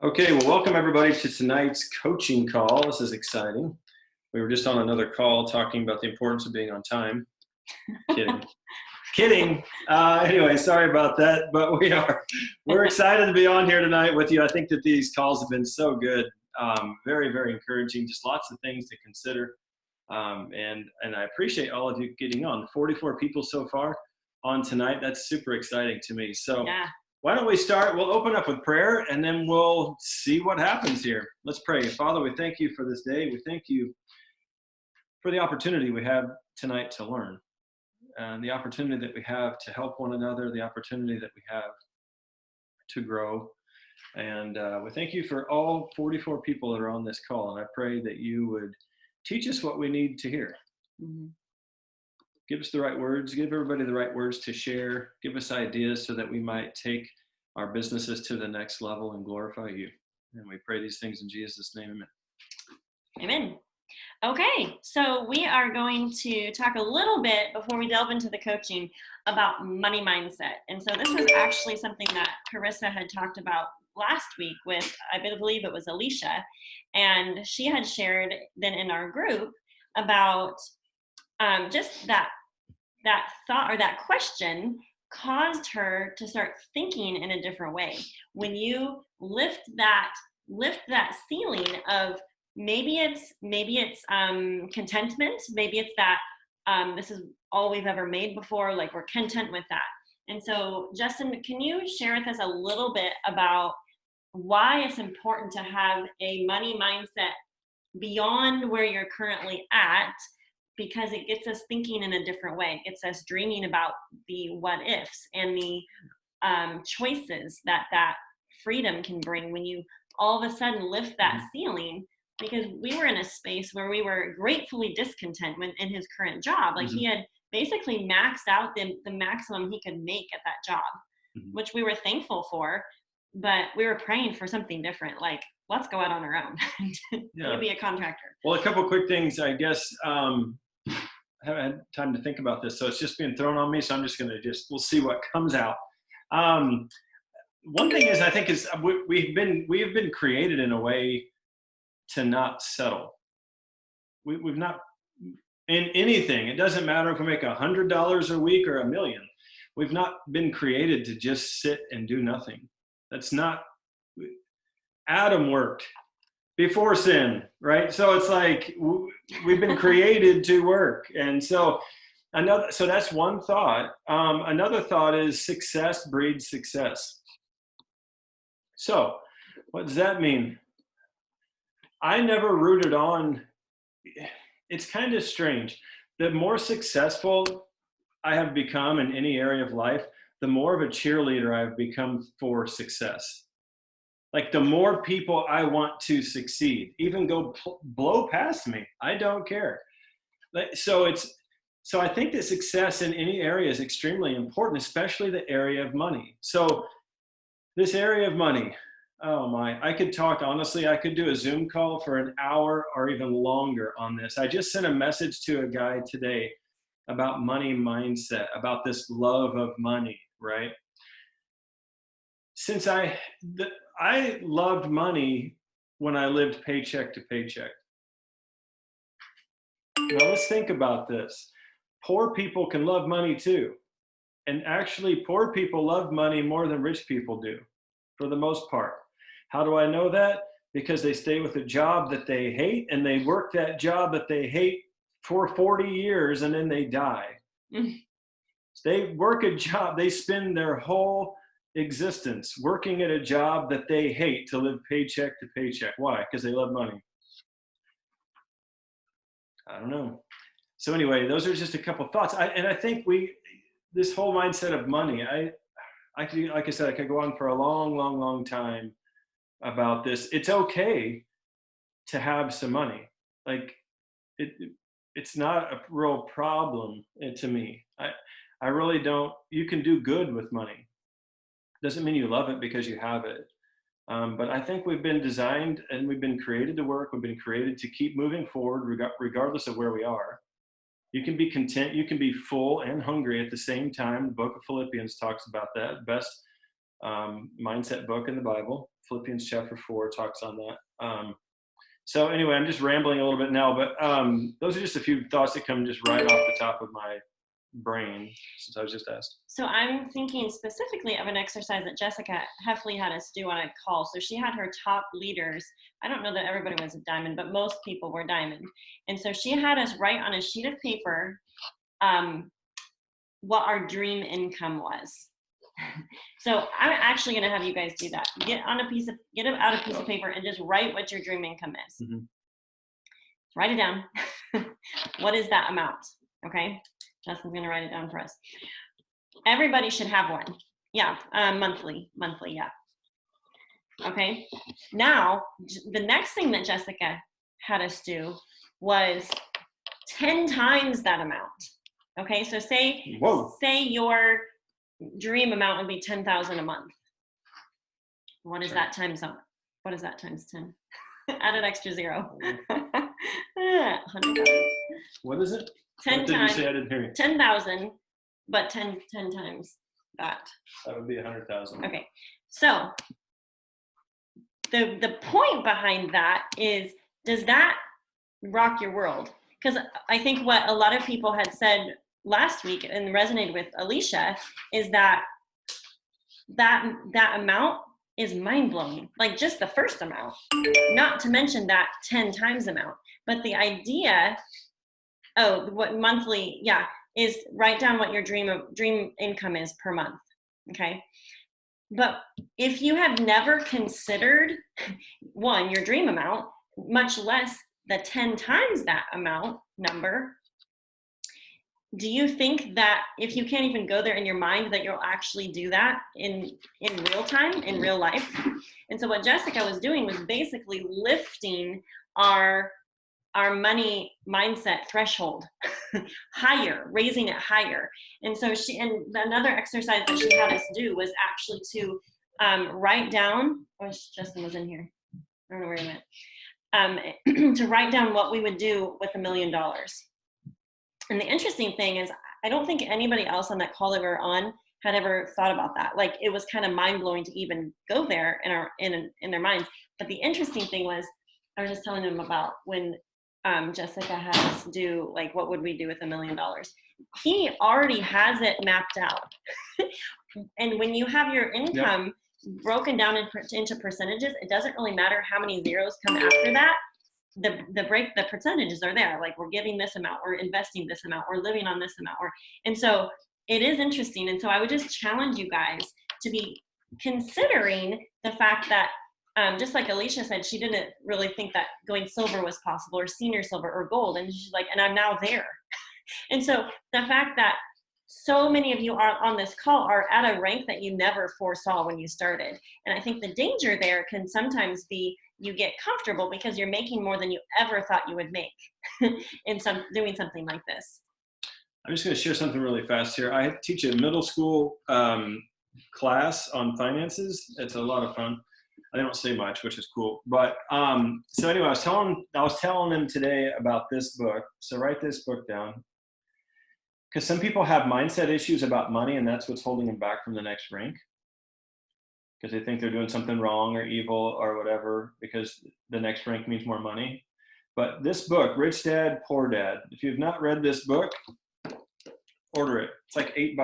Okay, well, welcome everybody to tonight's coaching call. This is exciting. We were just on another call talking about the importance of being on time. Kidding. Kidding. Anyway, sorry about that, but we're excited to be on here tonight with you. I think that these calls have been so good. Very, very encouraging. Just lots of things to consider. And I appreciate all of you getting on. 44 people so far on tonight. That's super exciting to me. So Yeah. why don't we start? We'll open up with prayer and then we'll see what happens here. Let's pray. Father, we thank you for this day. We thank you for the opportunity we have tonight to learn, and the opportunity that we have to help one another, the opportunity that we have to grow. And we thank you for all 44 people that are on this call. And I pray that you would teach us what we need to hear. Mm-hmm. Give us the right words, give everybody the right words to share, give us ideas so that we might take our businesses to the next level and glorify you. And we pray these things in Jesus' name, amen. Amen. Okay, so we are going to talk a little bit before we delve into the coaching about money mindset. And so this was actually something that Carissa had talked about last week with, I believe it was Alicia, and she had shared then in our group about just that thought or that question caused her to start thinking in a different way. When you lift that ceiling of maybe it's contentment, maybe it's that this is all we've ever made before, like we're content with that. And so Justin, can you share with us a little bit about why it's important to have a money mindset beyond where you're currently at? Because it gets us thinking in a different way. It gets us dreaming about the what ifs and the choices that freedom can bring when you all of a sudden lift that ceiling. Because we were in a space where we were gratefully discontent in his current job. Like he had basically maxed out the maximum he could make at that job, which we were thankful for, but we were praying for something different. Like, let's go out on our own. You be a contractor. Well, a couple of quick things, I guess. I haven't had time to think about this, so it's just being thrown on me. So I'm just going to we'll see what comes out. One thing is, I think is we have been created in a way to not settle. We've not in anything. It doesn't matter if we make $100 a week or $1 million. We've not been created to just sit and do nothing. That's not. Adam worked before sin, right? So it's like we've been created to work. And so that's one thought. Another thought is success breeds success. So what does that mean? I never rooted on, it's kind of strange. The more successful I have become in any area of life, the more of a cheerleader I've become for success. Like the more people I want to succeed, even go blow past me, I don't care. So I think that success in any area is extremely important, especially the area of money. So this area of money, oh my, I could talk, honestly, I could do a Zoom call for an hour or even longer on this. I just sent a message to a guy today about money mindset, about this love of money, right? Since I loved money when I lived paycheck to paycheck. Now let's think about this. Poor people can love money too. And actually, poor people love money more than rich people do, for the most part. How do I know that? Because they stay with a job that they hate and they work that job that they hate for 40 years and then they die. So they work a job, they spend their whole existence working at a job that they hate to live paycheck to paycheck. Why? Because they love money. I don't know. So anyway, those are just a couple of thoughts. I think this whole mindset of money, like I said, I could go on for a long, long, long time about this. It's okay to have some money. Like it's not a real problem to me. I really don't. You can do good with money. Doesn't mean you love it because you have it. But I think we've been designed and we've been created to work. We've been created to keep moving forward regardless of where we are. You can be content. You can be full and hungry at the same time. The book of Philippians talks about that. Best mindset book in the Bible. Philippians chapter 4 talks on that. So anyway, I'm just rambling a little bit now, but those are just a few thoughts that come just right off the top of my brain since I was just asked. So I'm thinking specifically of an exercise that Jessica Heffley had us do on a call. So she had her top leaders. I don't know that everybody was a diamond, but most people were diamond. And so she had us write on a sheet of paper what our dream income was. So I'm actually going to have you guys do that. Get out a piece of paper and just write what your dream income is. Mm-hmm. Write it down. What is that amount? Okay. Justin's going to write it down for us. Everybody should have one. Yeah. Monthly. Yeah. Okay. Now, the next thing that Jessica had us do was 10 times that amount. Okay. So say your dream amount would be 10,000 a month. What is that times 10? Add an extra zero. 100,000. What is it? 10 what did times. You say? I didn't hear you. 10,000, but 10 times that. That would be 100,000. Okay. So the point behind that is, does that rock your world? Because I think what a lot of people had said last week and resonated with Alicia is that amount is mind-blowing. Like just the first amount, not to mention that 10 times amount. But the idea, what monthly, is write down what your dream income is per month. Okay. But if you have never considered your dream amount, much less the 10 times that amount number, do you think that if you can't even go there in your mind that you'll actually do that in real time, in real life? And so what Jessica was doing was basically lifting our money mindset threshold higher, raising it higher. And so another exercise that she had us do was actually to write down, I wish Justin was in here. I don't know where he went. To write down what we would do with $1 million. And the interesting thing is, I don't think anybody else on that call that we were on had ever thought about that. Like, it was kind of mind-blowing to even go there in their minds. But the interesting thing was, I was just telling them about when Jessica had us do, like, what would we do with $1 million? He already has it mapped out. And when you have your income broken down into percentages, it doesn't really matter how many zeros come after that. The percentages are there. Like, we're giving this amount, we're investing this amount, we're living on this amount, and so it is interesting. And so I would just challenge you guys to be considering the fact that just like Alicia said, she didn't really think that going silver was possible, or senior silver, or gold, and she's like, and I'm now there. And so the fact that so many of you are on this call are at a rank that you never foresaw when you started. And I think the danger there can sometimes be you get comfortable because you're making more than you ever thought you would make in doing something like this. I'm just going to share something really fast here. I teach a middle school class on finances. It's a lot of fun. I don't say much, which is cool. But so anyway, I was telling them today about this book. So write this book down. Because some people have mindset issues about money, and that's what's holding them back from the next rank. Because they think they're doing something wrong or evil or whatever, because the next rank means more money. But this book, Rich Dad, Poor Dad, if you've not read this book, order it. It's like $8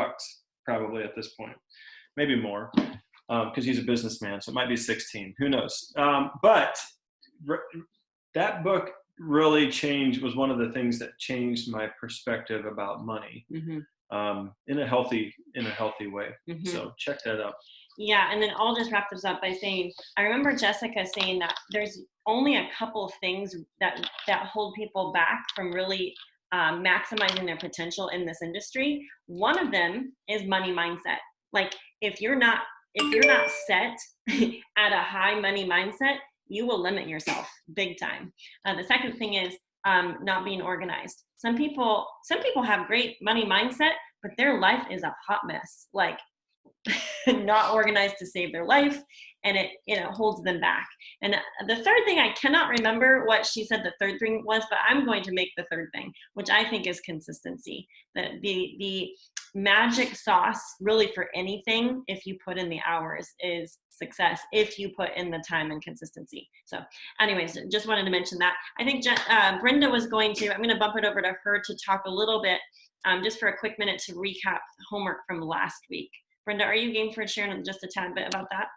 probably at this point, maybe more, because he's a businessman, so it might be 16. Who knows? But that book really was one of the things that changed my perspective about money in a healthy way. Mm-hmm. So check that out. Yeah, and then I'll just wrap this up by saying, I remember Jessica saying that there's only a couple of things that hold people back from really maximizing their potential in this industry. One of them is money mindset. Like, if you're not set at a high money mindset, you will limit yourself big time. The second thing is not being organized. Some people have great money mindset, but their life is a hot mess. Like, not organized to save their life, and it holds them back. And the third thing, I cannot remember what she said the third thing was, but I'm going to make the third thing, which I think is consistency. The magic sauce really for anything, if you put in the hours, is success if you put in the time and consistency. So anyways, just wanted to mention that. I think Brenda was I'm going to bump it over to her to talk a little bit, just for a quick minute to recap homework from last week. Brenda, are you game for sharing just a tad bit about that?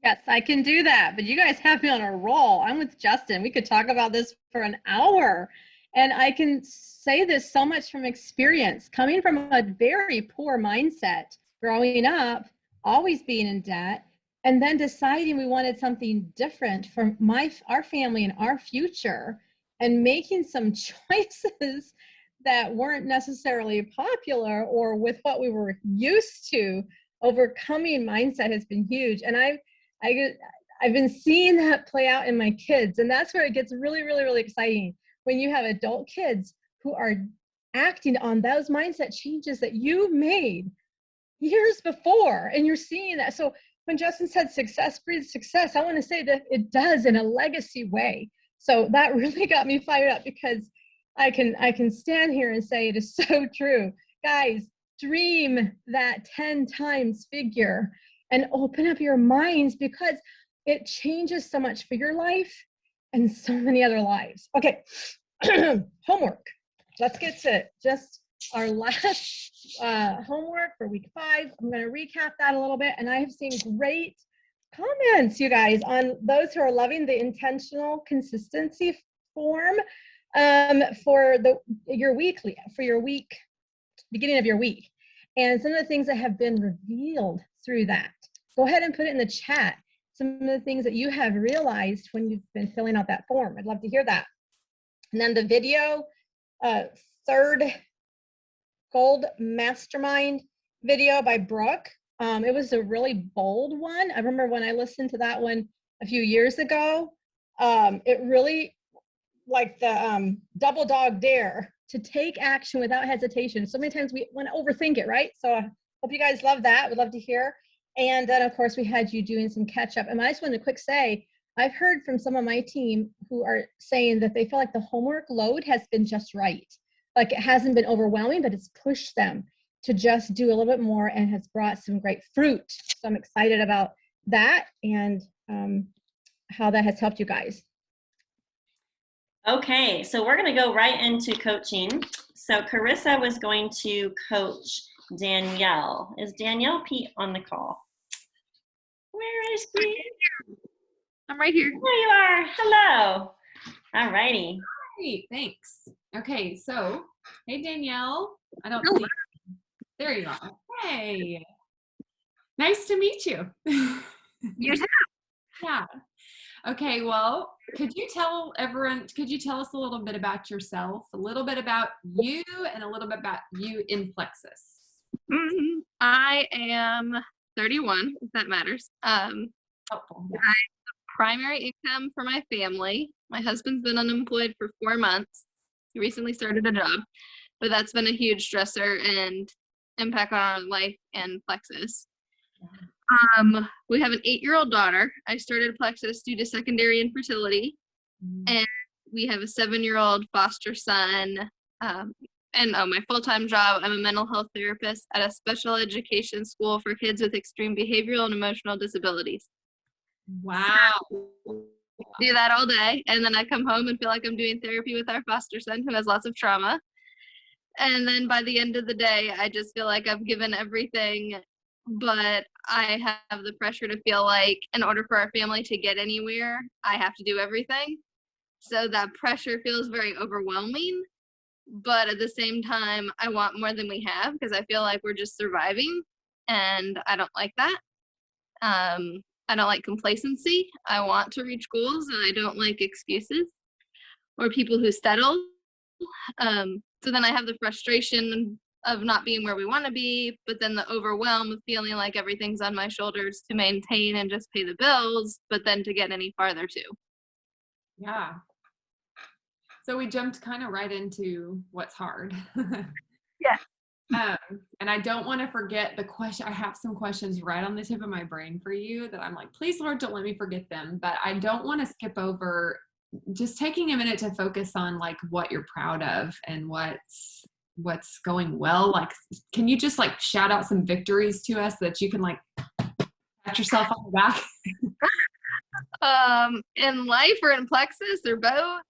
Yes, I can do that, but you guys have me on a roll. I'm with Justin. We could talk about this for an hour. And I can say this so much from experience, coming from a very poor mindset, growing up, always being in debt, and then deciding we wanted something different for our family and our future, and making some choices that weren't necessarily popular or with what we were used to. Overcoming mindset has been huge. And I've been seeing that play out in my kids. And that's where it gets really, really, really exciting. When you have adult kids who are acting on those mindset changes that you made years before, and you're seeing that. So when Justin said success breeds success, I want to say that it does in a legacy way. So that really got me fired up, because I can stand here and say it is so true. Guys, dream that 10 times figure and open up your minds, because it changes so much for your life and so many other lives. Okay, homework. Let's get to just our last homework for week 5. I'm going to recap that a little bit, and I have seen great comments, you guys, on those who are loving the intentional consistency form for your week, beginning of your week, and some of the things that have been revealed through that. Go ahead and put it in the chat, some of the things that you have realized when you've been filling out that form. I'd love to hear that. And then the video, third GoldMasterMind video by Brooke. It was a really bold one. I remember when I listened to that one a few years ago, it really, like the double dog dare to take action without hesitation. So many times we want to overthink it, right? So I hope you guys love that. We'd love to hear. And then, of course, we had you doing some catch up. And I just wanted to quick say, I've heard from some of my team who are saying that they feel like the homework load has been just right. Like it hasn't been overwhelming, but it's pushed them to just do a little bit more and has brought some great fruit. So I'm excited about that and how that has helped you guys. Okay, so we're going to go right into coaching. So Carissa was going to coach Danielle. Is Danielle Pete on the call? Where is she? I'm right here. There you are. Hello. All righty. Hey, thanks. Okay, so, hey, Danielle. I don't see you. There you are. Hey. Nice to meet you. You too. Yeah. Okay, well, could you tell us a little bit about yourself, a little bit about you, and a little bit about you in Plexus? I am 31, if that matters. Helpful. Yeah. Primary income for my family. My husband's been unemployed for 4 months. He recently started a job, but that's been a huge stressor and impact on our life and Plexus. We have an 8-year-old daughter. I started Plexus due to secondary infertility, and we have a 7-year-old foster son. And my full-time job, I'm a mental health therapist at a special education school for kids with extreme behavioral and emotional disabilities. Wow. Do that all day, and then I come home and feel like I'm doing therapy with our foster son who has lots of trauma. And then by the end of the day, I just feel like I've given everything, but I have the pressure to feel like in order for our family to get anywhere, I have to do everything. So that pressure feels very overwhelming, but at the same time, I want more than we have because I feel like we're just surviving, and I don't like that. I don't like complacency. I want to reach goals, and I don't like excuses or people who settle. So then I have the frustration of not being where we want to be, but then the overwhelm of feeling like everything's on my shoulders to maintain and just pay the bills, but then to get any farther too. Yeah. So we jumped kind of right into what's hard. Yeah. And I don't want to forget the question. I have some questions right on the tip of my brain for you that I'm like, please, Lord, don't let me forget them. But I don't want to skip over just taking a minute to focus on like what you're proud of and what's what's going well? Like, can you just like shout out some victories to us that you can like pat yourself on the back? In life or in Plexus or both?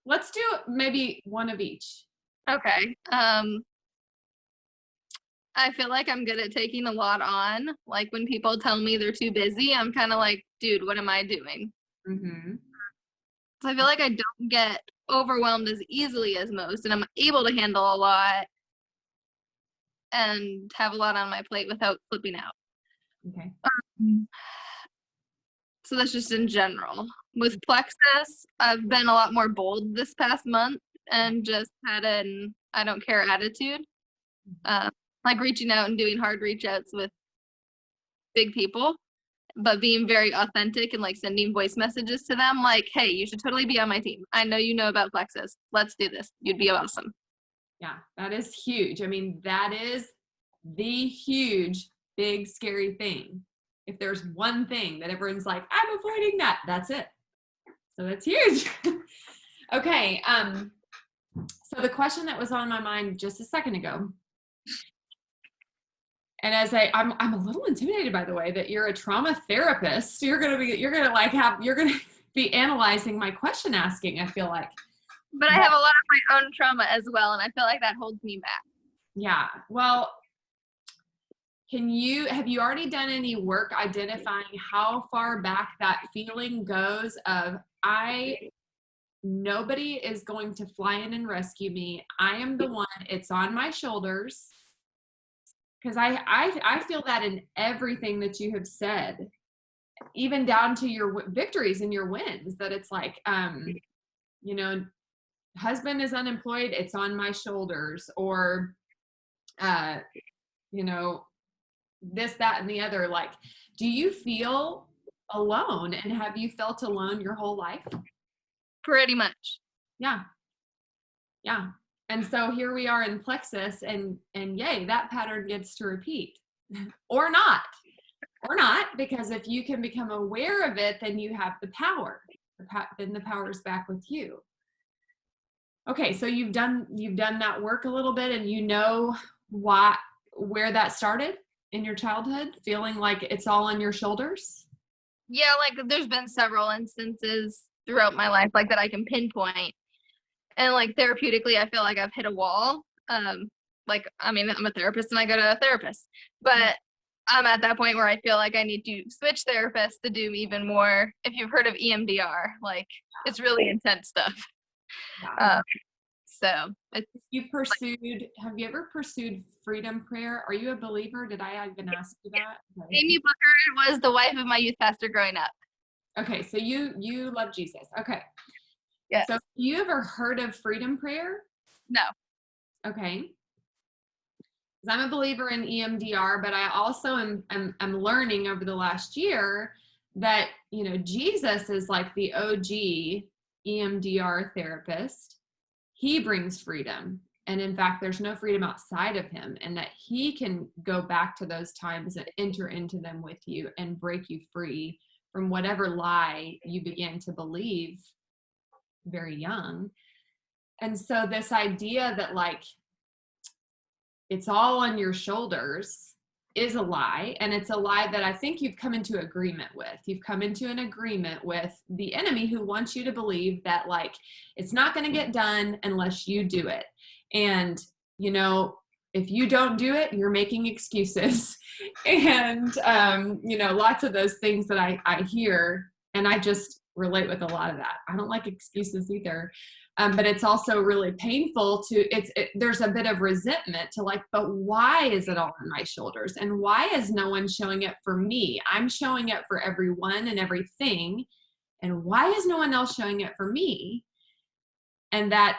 Let's do maybe one of each. Okay. I feel like I'm good at taking a lot on. Like when people tell me they're too busy, I'm kind of like, dude, what am I doing? Mm-hmm. So I feel like I don't get overwhelmed as easily as most, and I'm able to handle a lot and have a lot on my plate without flipping out. Okay. So that's just in general. With Plexus, I've been a lot more bold this past month and just had an I don't care attitude. Like reaching out and doing hard reach outs with big people, but being very authentic and like sending voice messages to them like, hey, you should totally be on my team. I know you know about Plexus. Let's do this. You'd be awesome. Yeah, that is huge. I mean, that is the huge, big, scary thing. If there's one thing that everyone's like, I'm avoiding that, that's it. So that's huge. Okay. So the question that was on my mind just a second ago, and as I'm a little intimidated by the way that you're a trauma therapist. So you're gonna be analyzing my question asking, I feel like. But I have a lot of my own trauma as well, and I feel like that holds me back. Yeah. Well, have you already done any work identifying how far back that feeling goes of nobody is going to fly in and rescue me. I am the one, it's on my shoulders. Because I feel that in everything that you have said, even down to your victories and your wins, that it's like, you know, husband is unemployed, it's on my shoulders, or, you know, this, that, and the other. Like, do you feel alone, and have you felt alone your whole life? Pretty much. Yeah. Yeah. And so here we are in Plexus, and yay, that pattern gets to repeat. Or not, because if you can become aware of it, then you have the power. Then the power is back with you. Okay, so you've done that work a little bit, and you know where that started in your childhood, feeling like it's all on your shoulders. Yeah, like there's been several instances throughout my life like that I can pinpoint. And like therapeutically, I feel like I've hit a wall. Like, I mean, I'm a therapist and I go to a therapist, but I'm at that point where I feel like I need to switch therapists to do even more. If you've heard of EMDR, like it's really intense stuff. So it's, have you ever pursued freedom prayer? Are you a believer? Did I even ask you that? Okay. Amy Booker was the wife of my youth pastor growing up. Okay, so you love Jesus. Okay. Yes. So have you ever heard of freedom prayer? No. Okay. Because I'm a believer in EMDR, but I also am learning over the last year that, you know, Jesus is like the OG EMDR therapist. He brings freedom. And in fact, there's no freedom outside of him, and that he can go back to those times and enter into them with you and break you free from whatever lie you begin to believe very young. And so this idea that like it's all on your shoulders is a lie, and it's a lie that I think you've come into agreement with. You've come into an agreement with the enemy, who wants you to believe that like it's not going to get done unless you do it. And you know, if you don't do it, you're making excuses. And you know, lots of those things that I hear, and I just relate with a lot of that. I don't like excuses either. But it's also really painful there's a bit of resentment to like, but why is it all on my shoulders? And why is no one showing up for me? I'm showing up for everyone and everything. And why is no one else showing up for me? And that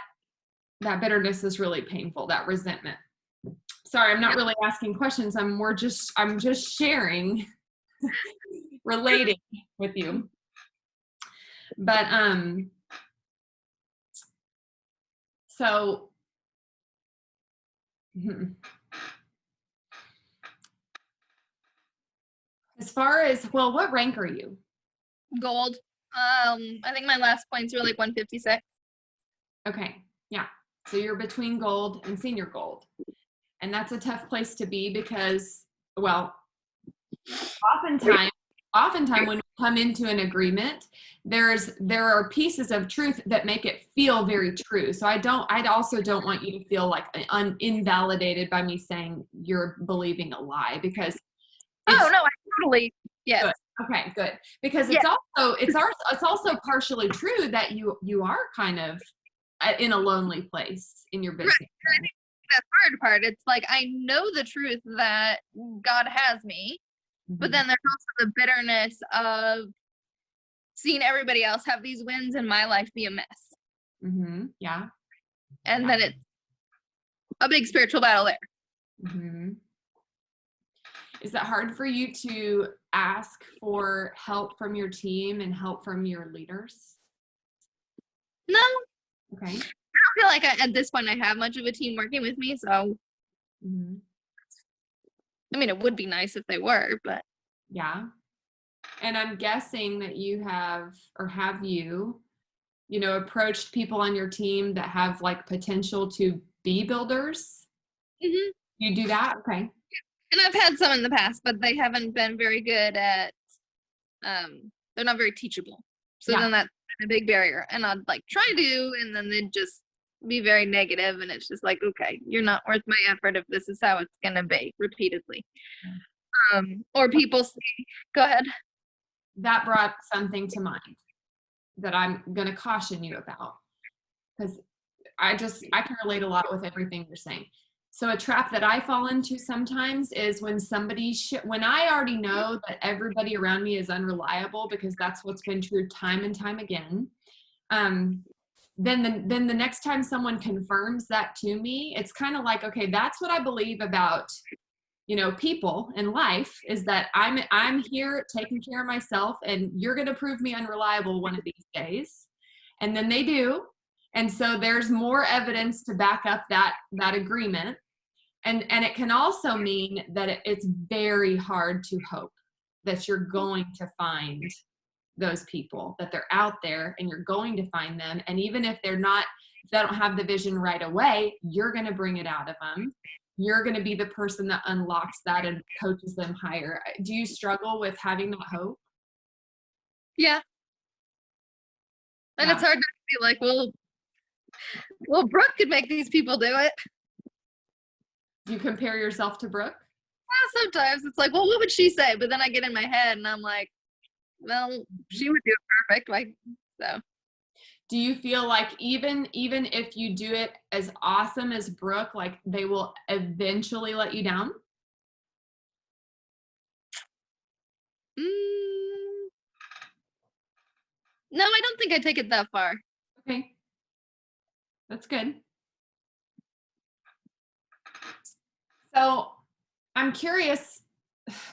bitterness is really painful, that resentment. Sorry, I'm not really asking questions. I'm just sharing, relating with you. But, so, as far as, well, what rank are you? Gold. I think my last points were like 156. Okay. Yeah. So you're between gold and senior gold. And that's a tough place to be because, well, oftentimes when we come into an agreement, there are pieces of truth that make it feel very true. So I also don't want you to feel like invalidated by me saying you're believing a lie, because Oh no, I totally, yes. Good. Okay, good. Because it's also partially true that you are kind of in a lonely place in your business. Right. I think that's the hard part. It's like, I know the truth that God has me, but then there's also the bitterness of seeing everybody else have these wins and my life be a mess. Yeah. And then it's a big spiritual battle there. Is it hard for you to ask for help from your team and help from your leaders? No. Okay. I don't feel like at this point I have much of a team working with me, so I mean, it would be nice if they were, but yeah. And I'm guessing that you have approached people on your team that have like potential to be builders. You do that? Okay. And I've had some in the past, but they haven't been very good at they're not very teachable. So then that's a big barrier. And I'd like try to, and then they'd just be very negative, and it's just like, okay, you're not worth my effort if this is how it's gonna be repeatedly. Or people say, go ahead. That brought something to mind that I'm gonna caution you about, because I can relate a lot with everything you're saying. So a trap that I fall into sometimes is when when I already know that everybody around me is unreliable, because that's what's been true time and time again. Then the next time someone confirms that to me, it's kind of like, okay, that's what I believe about, people in life, is that I'm here taking care of myself, and you're going to prove me unreliable one of these days. And then they do. And so there's more evidence to back up that agreement. And it can also mean that it's very hard to hope that you're going to find those people, that they're out there and you're going to find them. And even if they don't have the vision right away, you're going to bring it out of them. You're going to be the person that unlocks that and coaches them higher. Do you struggle with having that hope? Yeah. And it's hard to be like, well, Brooke could make these people do it. Do you compare yourself to Brooke? Well, sometimes it's like, well, what would she say? But then I get in my head and I'm like, well, she would do it perfect. Like, so. Do you feel like even if you do it as awesome as Brooke, like they will eventually let you down? No, I don't think I take it that far. Okay. That's good. So I'm curious,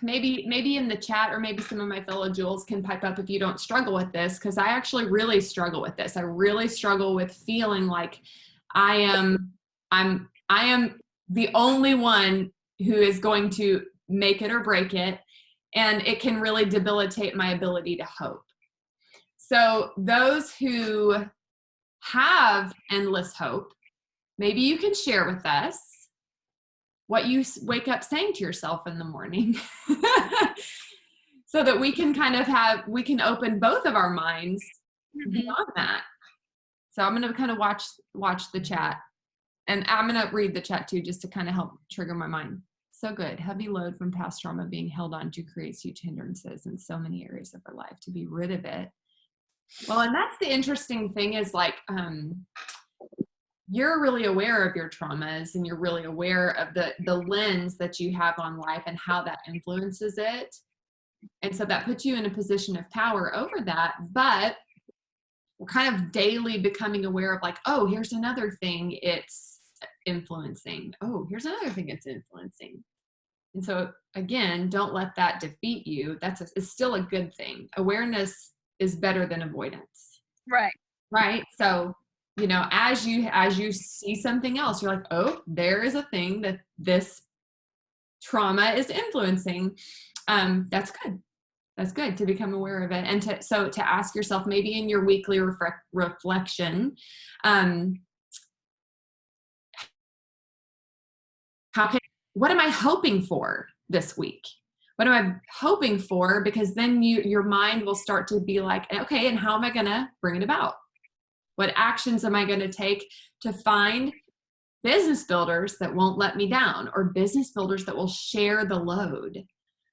maybe in the chat, or maybe some of my fellow Jewels can pipe up if you don't struggle with this, because I actually really struggle with this. I really struggle with feeling like I am the only one who is going to make it or break it, and it can really debilitate my ability to hope. So those who have endless hope, maybe you can share with us what you wake up saying to yourself in the morning so that we can we can open both of our minds beyond that. So I'm going to kind of watch the chat, and I'm going to read the chat too, just to kind of help trigger my mind. So good. Heavy load from past trauma being held on to creates huge hindrances in so many areas of our life. To be rid of it. Well, and that's the interesting thing is like, you're really aware of your traumas, and you're really aware of the lens that you have on life and how that influences it. And so that puts you in a position of power over that. But we're kind of daily becoming aware of like, oh, here's another thing it's influencing. Oh, here's another thing it's influencing. And so again, don't let that defeat you. It's still a good thing. Awareness is better than avoidance. Right. Right. So, as you see something else, you're like, oh, there is a thing that this trauma is influencing. That's good. That's good to become aware of it. And to ask yourself, maybe in your weekly reflection, What am I hoping for this week? What am I hoping for? Because then your mind will start to be like, okay, and how am I going to bring it about? What actions am I going to take to find business builders that won't let me down, or business builders that will share the load?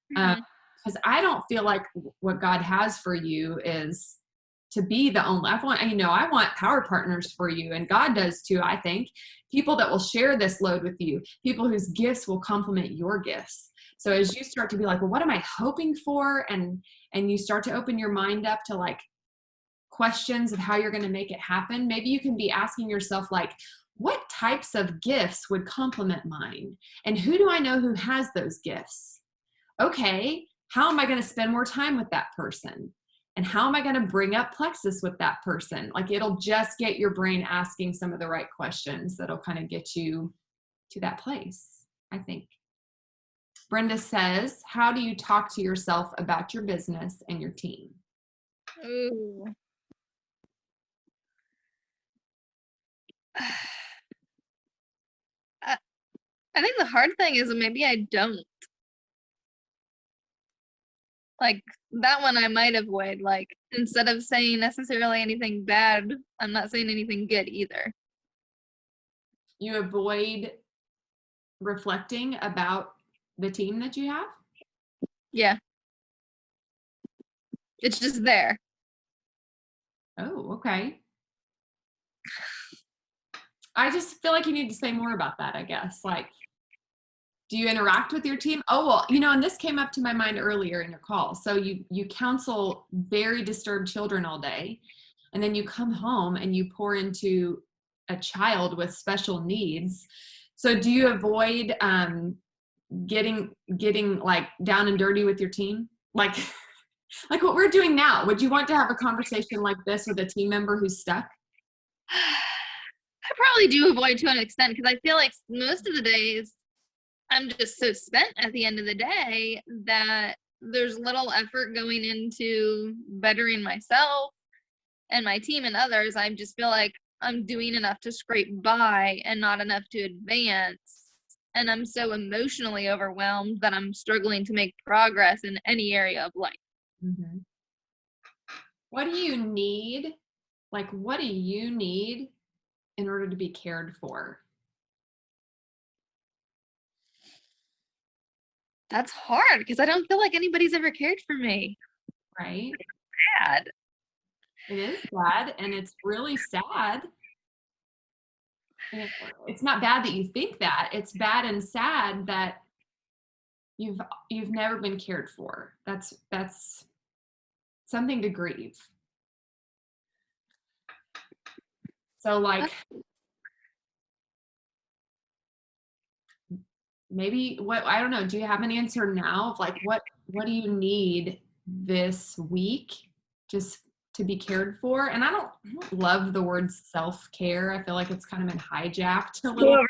Because I don't feel like what God has for you is to be the only. I want power partners for you, and God does too. I think people that will share this load with you, people whose gifts will complement your gifts. So as you start to be like, well, what am I hoping for? And you start to open your mind up to like questions of how you're going to make it happen. Maybe you can be asking yourself like, what types of gifts would complement mine? And who do I know who has those gifts? Okay, how am I going to spend more time with that person? And how am I going to bring up Plexus with that person? Like, it'll just get your brain asking some of the right questions that'll kind of get you to that place, I think. Brenda says, how do you talk to yourself about your business and your team? Ooh. I think the hard thing is maybe I don't. Like, that one I might avoid. Like, instead of saying necessarily anything bad, I'm not saying anything good either. You avoid reflecting about the team that you have? Yeah. It's just there. Oh, okay. I just feel like you need to say more about that, I guess. Like, do you interact with your team? Oh, well, and this came up to my mind earlier in your call. So you counsel very disturbed children all day, and then you come home and you pour into a child with special needs. So do you avoid getting like down and dirty with your team? Like what we're doing now. Would you want to have a conversation like this with a team member who's stuck? I probably do avoid to an extent, because I feel like most of the days I'm just so spent at the end of the day that there's little effort going into bettering myself and my team and others. I just feel like I'm doing enough to scrape by and not enough to advance. And I'm so emotionally overwhelmed that I'm struggling to make progress in any area of life. Mm-hmm. What do you need? Like, what do you need in order to be cared for? That's hard, because I don't feel like anybody's ever cared for me. Right? It's bad. It is bad, and it's really sad. And it's not bad that you think that. It's bad and sad that you've never been cared for. That's something to grieve. So like, maybe I don't know, do you have an answer now of like, what do you need this week just to be cared for? And I don't love the word self-care. I feel like it's kind of been hijacked a little.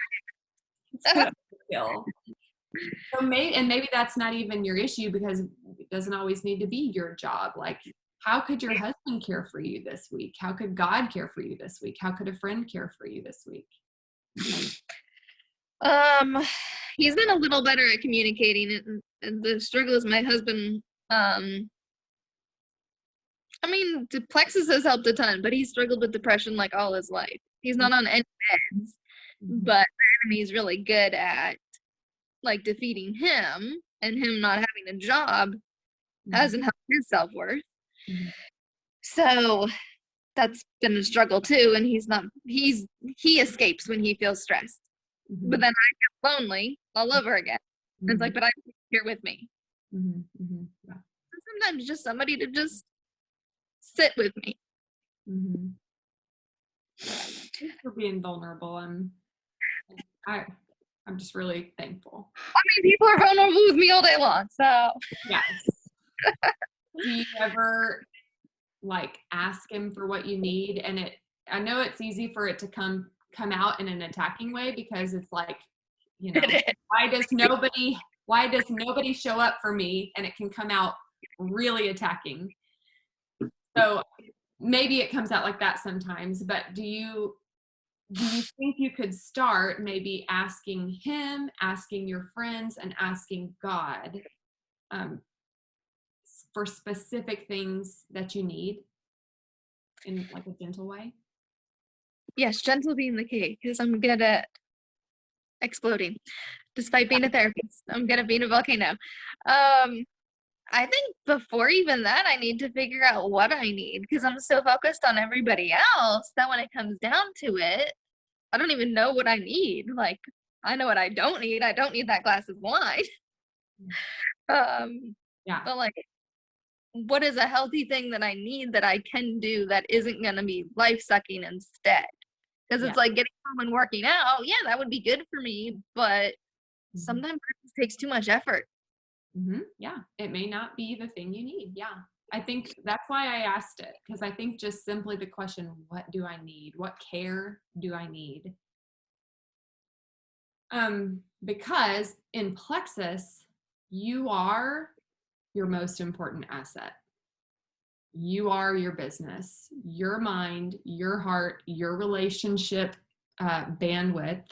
So maybe that's not even your issue, because it doesn't always need to be your job. Like, how could your husband care for you this week? How could God care for you this week? How could a friend care for you this week? He's been a little better at communicating. And the struggle is my husband. I mean, Plexus has helped a ton, but he's struggled with depression like all his life. He's not on any meds, but the enemy's really good at like defeating him, and him not having a job hasn't helped his self-worth. So that's been a struggle too. And he escapes when he feels stressed. But then I feel lonely all over again. It's like, but I'm here with me. Yeah. Sometimes just somebody to just sit with me. Thanks for being vulnerable. I'm just really thankful. I mean, people are vulnerable with me all day long, so. Yes. Do you ever like ask him for what you need? And I know it's easy for it to come out in an attacking way, because it's like, why does nobody show up for me? And it can come out really attacking. So maybe it comes out like that sometimes, but do you do you think you could start maybe asking him, asking your friends, and asking God for specific things that you need in like a gentle way? Yes, gentle being the key, because I'm good at exploding. Despite being a therapist, I'm good at being a volcano. I think before even that, I need to figure out what I need, because I'm so focused on everybody else that when it comes down to it, I don't even know what I need. Like, I know what I don't need. I don't need that glass of wine. Yeah. But like, what is a healthy thing that I need that I can do that isn't going to be life sucking instead? Because it's like getting home and working out. Yeah, that would be good for me, but sometimes it just takes too much effort. Yeah, it may not be the thing you need. Yeah, I think that's why I asked it, because I think just simply the question, what do I need? What care do I need? Because in Plexus, you are your most important asset. You are your business, your mind, your heart, your relationship bandwidth.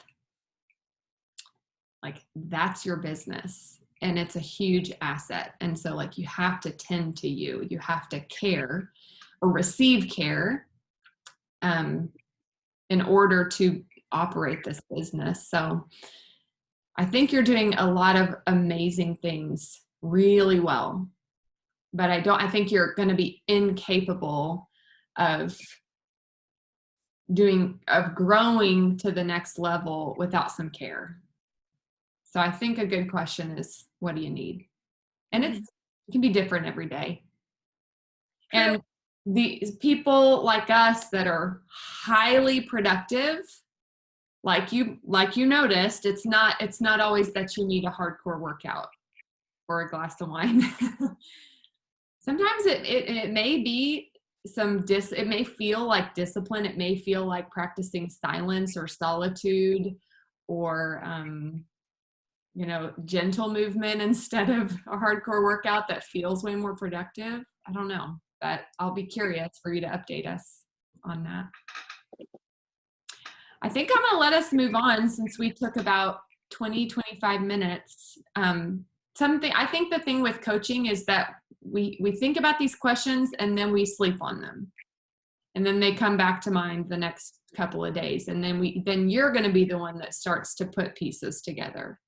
Like, that's your business, and it's a huge asset. And so like, you have to tend to you have to care or receive care in order to operate this business. So I think you're doing a lot of amazing things really well, but I think you're going to be incapable of growing to the next level without some care. So I think a good question is, what do you need? And it can be different every day. And these people like us that are highly productive, like you noticed, it's not always that you need a hardcore workout or a glass of wine. Sometimes it may be it may feel like discipline. It may feel like practicing silence or solitude, or gentle movement instead of a hardcore workout that feels way more productive. I don't know, but I'll be curious for you to update us on that. I think I'm going to let us move on, since we took about 20-25 minutes. I think the thing with coaching is that we think about these questions and then we sleep on them, and then they come back to mind the next couple of days, and then you're going to be the one that starts to put pieces together.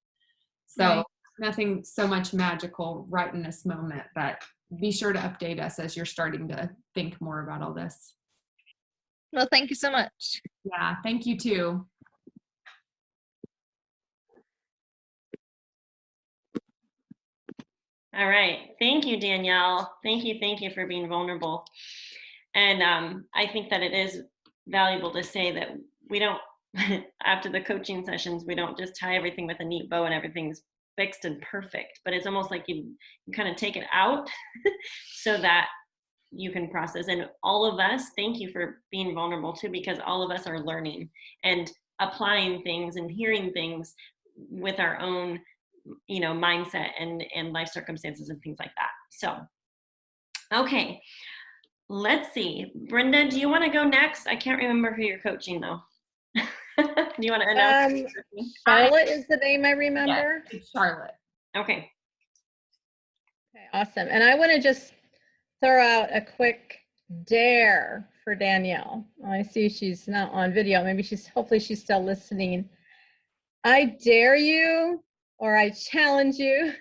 So nothing so much magical right in this moment, but be sure to update us as you're starting to think more about all this. Well, thank you so much. Yeah, thank you too. All right. Thank you, Danielle. Thank you for being vulnerable. And I think that it is valuable to say that we don't, after the coaching sessions, we don't just tie everything with a neat bow and everything's fixed and perfect, but it's almost like you kind of take it out so that you can process. And all of us, thank you for being vulnerable too, because all of us are learning and applying things and hearing things with our own mindset and life circumstances and things like that. So, okay, let's see. Brenda, do you want to go next? I can't remember who you're coaching though. Do you want to announce? Charlotte is the name I remember. Yeah, it's Charlotte. Okay. Okay, awesome. And I want to just throw out a quick dare for Danielle. I see she's not on video. Hopefully she's still listening. I dare you, or I challenge you,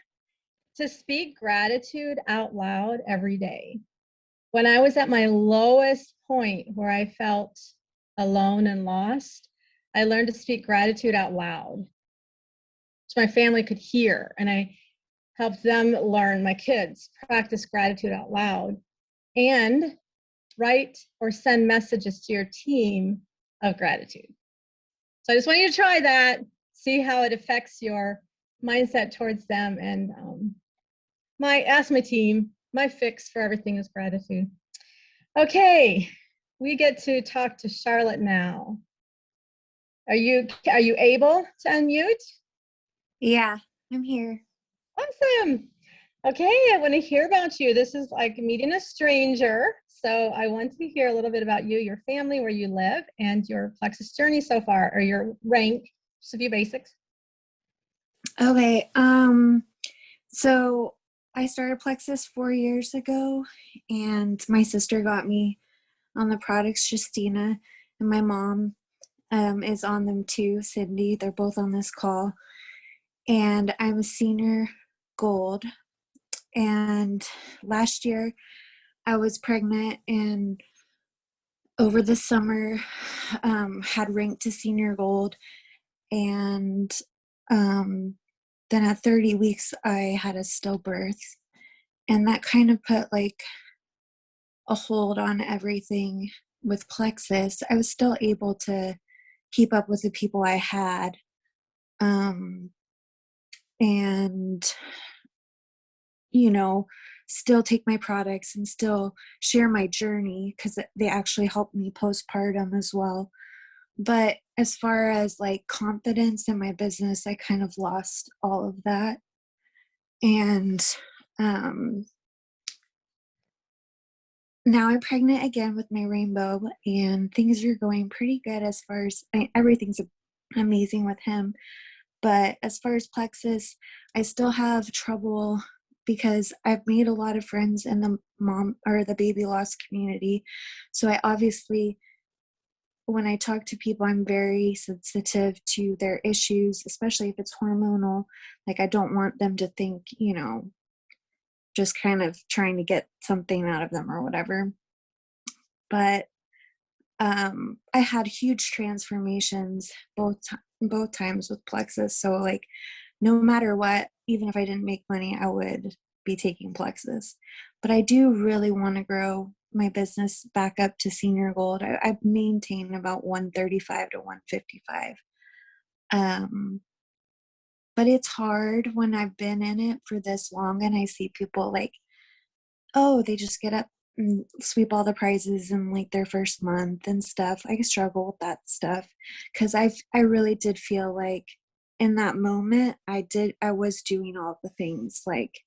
to speak gratitude out loud every day. When I was at my lowest point, where I felt alone and lost, I learned to speak gratitude out loud so my family could hear, and I helped them learn, my kids, practice gratitude out loud, and write or send messages to your team of gratitude. So I just want you to try that, see how it affects your mindset towards them. And ask my team, my fix for everything is gratitude. Okay, we get to talk to Charlotte now. Are you able to unmute? Yeah, I'm here. Awesome. Okay, I want to hear about you. This is like meeting a stranger. So I want to hear a little bit about you, your family, where you live, and your Plexus journey so far, or your rank, just a few basics. Okay. So I started Plexus 4 years ago, and my sister got me on the products, Justina, and my mom is on them too, Cindy. They're both on this call. And I'm a senior gold. And last year I was pregnant, and over the summer had ranked to senior gold. And then at 30 weeks, I had a stillbirth. And that kind of put like a hold on everything with Plexus. I was still able to keep up with the people I had. And, you know, still take my products and still share my journey, because they actually helped me postpartum as well. But as far as like confidence in my business, I kind of lost all of that. And now I'm pregnant again with my rainbow, and things are going pretty good as far as everything's amazing with him. But as far as Plexus, I still have trouble because I've made a lot of friends in the mom or the baby loss community. So I obviously, when I talk to people, I'm very sensitive to their issues, especially if it's hormonal. Like, I don't want them to think, just kind of trying to get something out of them or whatever. But I had huge transformations both times with Plexus. So like, no matter what, even if I didn't make money, I would be taking Plexus. But I do really want to grow my business back up to senior gold. I've maintained about 135 to 155. But it's hard when I've been in it for this long and I see people like, oh, they just get up and sweep all the prizes in like their first month and stuff. I struggle with that stuff because I really did feel like in that moment I was doing all the things, like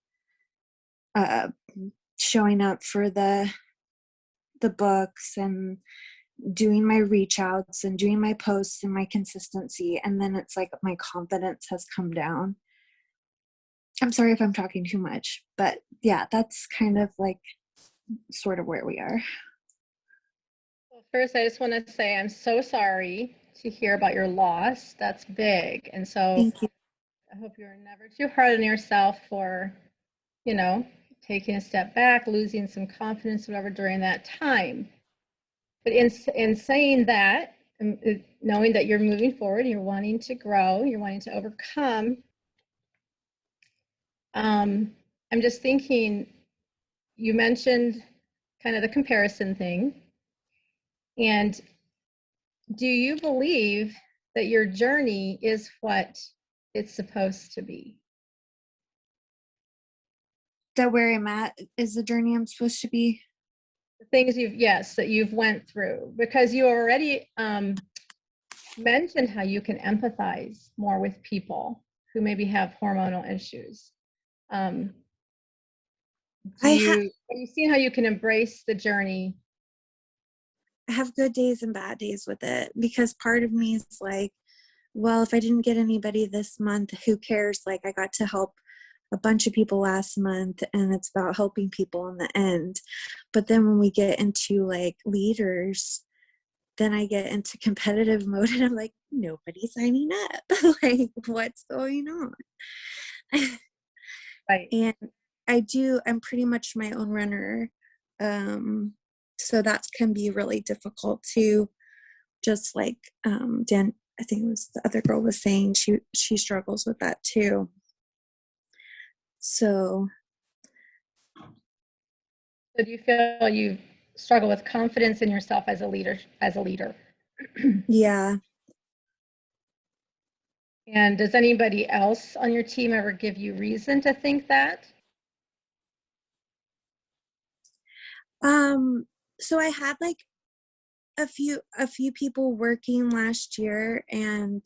showing up for the books and doing my reach outs and doing my posts and my consistency, and then it's like my confidence has come down. I'm sorry if I'm talking too much, but yeah, that's kind of like sort of where we are. Well, first, I just want to say I'm so sorry to hear about your loss. That's big. And so Thank you. I hope you're never too hard on yourself for, taking a step back, losing some confidence, whatever, during that time. But in saying that, knowing that you're moving forward, you're wanting to grow, you're wanting to overcome, I'm just thinking, you mentioned kind of the comparison thing. And do you believe that your journey is what it's supposed to be? That where I'm at is the journey I'm supposed to be? The things that you've went through, because you already mentioned how you can empathize more with people who maybe have hormonal issues. Have you seen how you can embrace the journey? I have good days and bad days with it, because part of me is like, well, if I didn't get anybody this month, who cares? Like, I got to help a bunch of people last month, and it's about helping people in the end. But then when we get into like leaders, then I get into competitive mode and I'm like, nobody's signing up. Like, what's going on? Right. And I'm pretty much my own runner. So that can be really difficult too. Just like Dan, I think it was the other girl was saying, she struggles with that too. So do you feel you struggle with confidence in yourself as a leader? yeah. And does anybody else on your team ever give you reason to think that? So I had like a few people working last year, and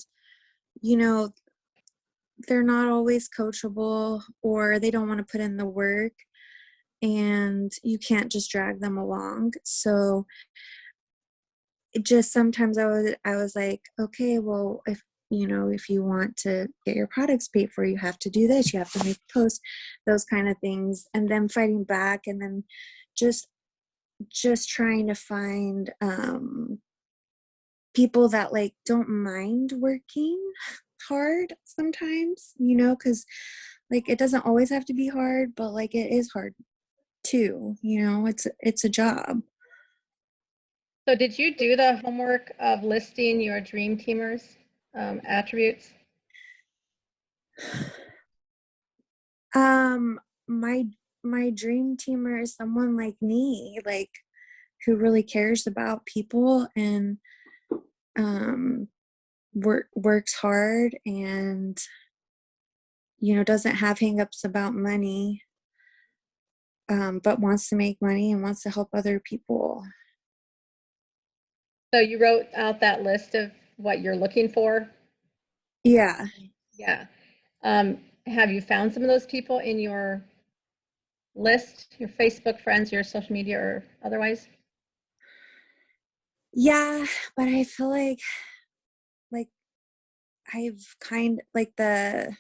they're not always coachable, or they don't want to put in the work. and you can't just drag them along. So it just sometimes I was like, okay, well, if if you want to get your products paid for, you have to do this, you have to make posts, those kind of things, and then fighting back, and then just trying to find people that like don't mind working hard sometimes, because like it doesn't always have to be hard, but like it is hard too, it's a job. So did you do the homework of listing your dream teamers attributes? My dream teamer is someone like me, like who really cares about people and works hard and doesn't have hangups about money, but wants to make money and wants to help other people. So you wrote out that list of what you're looking for? Yeah. Yeah. Have you found some of those people in your list, your Facebook friends, your social media, or otherwise? Yeah, but I feel like I've a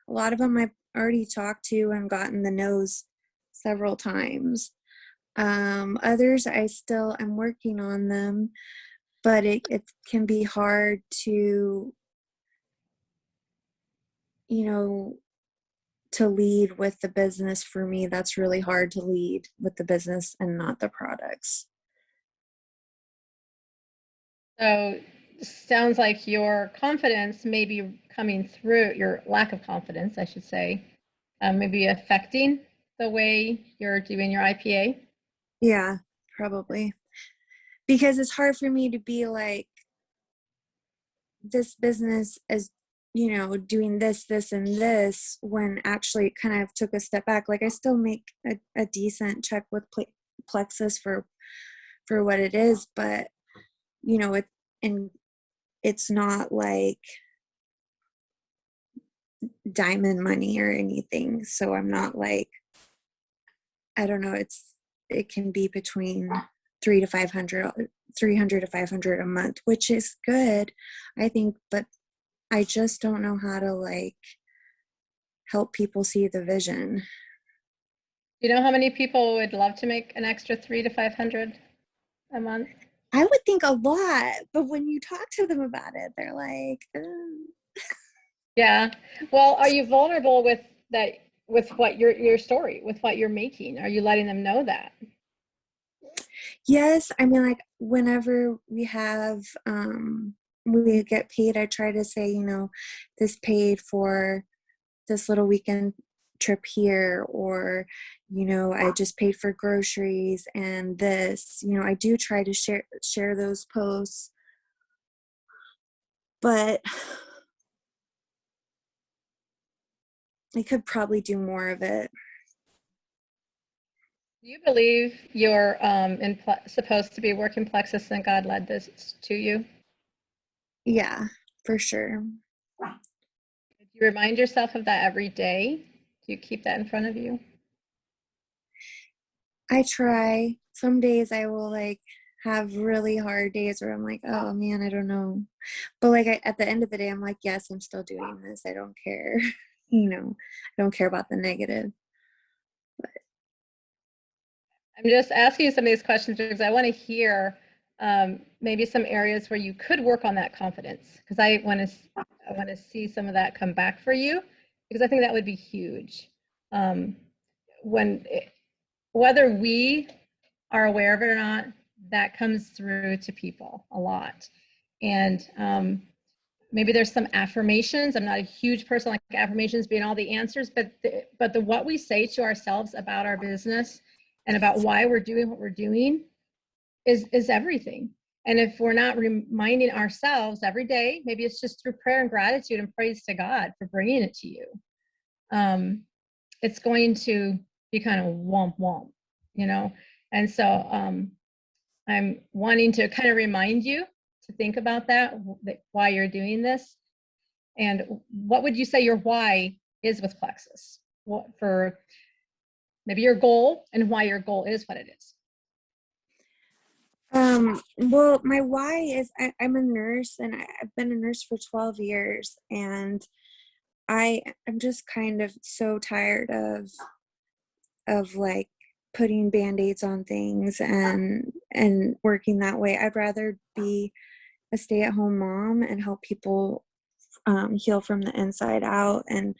lot of them I've already talked to and gotten the no's several times. Others I'm working on them, but it can be hard to, to lead with the business. For me, that's really hard to lead with the business and not the products. So sounds like your confidence may be coming through, your lack of confidence, I should say, maybe affecting the way you're doing your IPA. Yeah, probably. Because it's hard for me to be like, this business is, doing this, and this, when actually it kind of took a step back. Like I still make a decent check with Plexus for what it is, but it's not like diamond money or anything. So I'm not like, I don't know, it can be between 300 to 500 a month, which is good, I think, but I just don't know how to like help people see the vision. You know how many people would love to make an extra 300 to 500 a month? I would think a lot, but when you talk to them about it, they're like, Yeah. Well, are you vulnerable with that, with what your story, with what you're making? Are you letting them know that? Yes. I mean, like whenever we get paid, I try to say, this paid for this little weekend trip here, or I just paid for groceries, and this, I do try to share those posts, but I could probably do more of it. Do you believe you're supposed to be working Plexus and God led this to you? Yeah, for sure. Do you remind yourself of that every day? Do you keep that in front of you? I try. Some days I will like have really hard days where I'm like, oh man, I don't know. But like at the end of the day, I'm like, yes, I'm still doing this. I don't care. I don't care about the negative. But I'm just asking you some of these questions because I want to hear maybe some areas where you could work on that confidence, because I want to see some of that come back for you, because I think that would be huge. Whether we are aware of it or not, that comes through to people a lot. And maybe there's some affirmations. I'm not a huge person like affirmations being all the answers, but what we say to ourselves about our business and about why we're doing what we're doing is everything. And if we're not reminding ourselves every day, maybe it's just through prayer and gratitude and praise to God for bringing it to you. It's going to be kind of womp womp, And so I'm wanting to kind of remind you to think about that, why you're doing this. And what would you say your why is with Plexus? What for maybe your goal and why your goal is what it is. Well, my why is I'm a nurse, and I've been a nurse for 12 years, and I'm just kind of so tired of like putting band-aids on things and working that way. I'd rather be a stay-at-home mom and help people heal from the inside out, and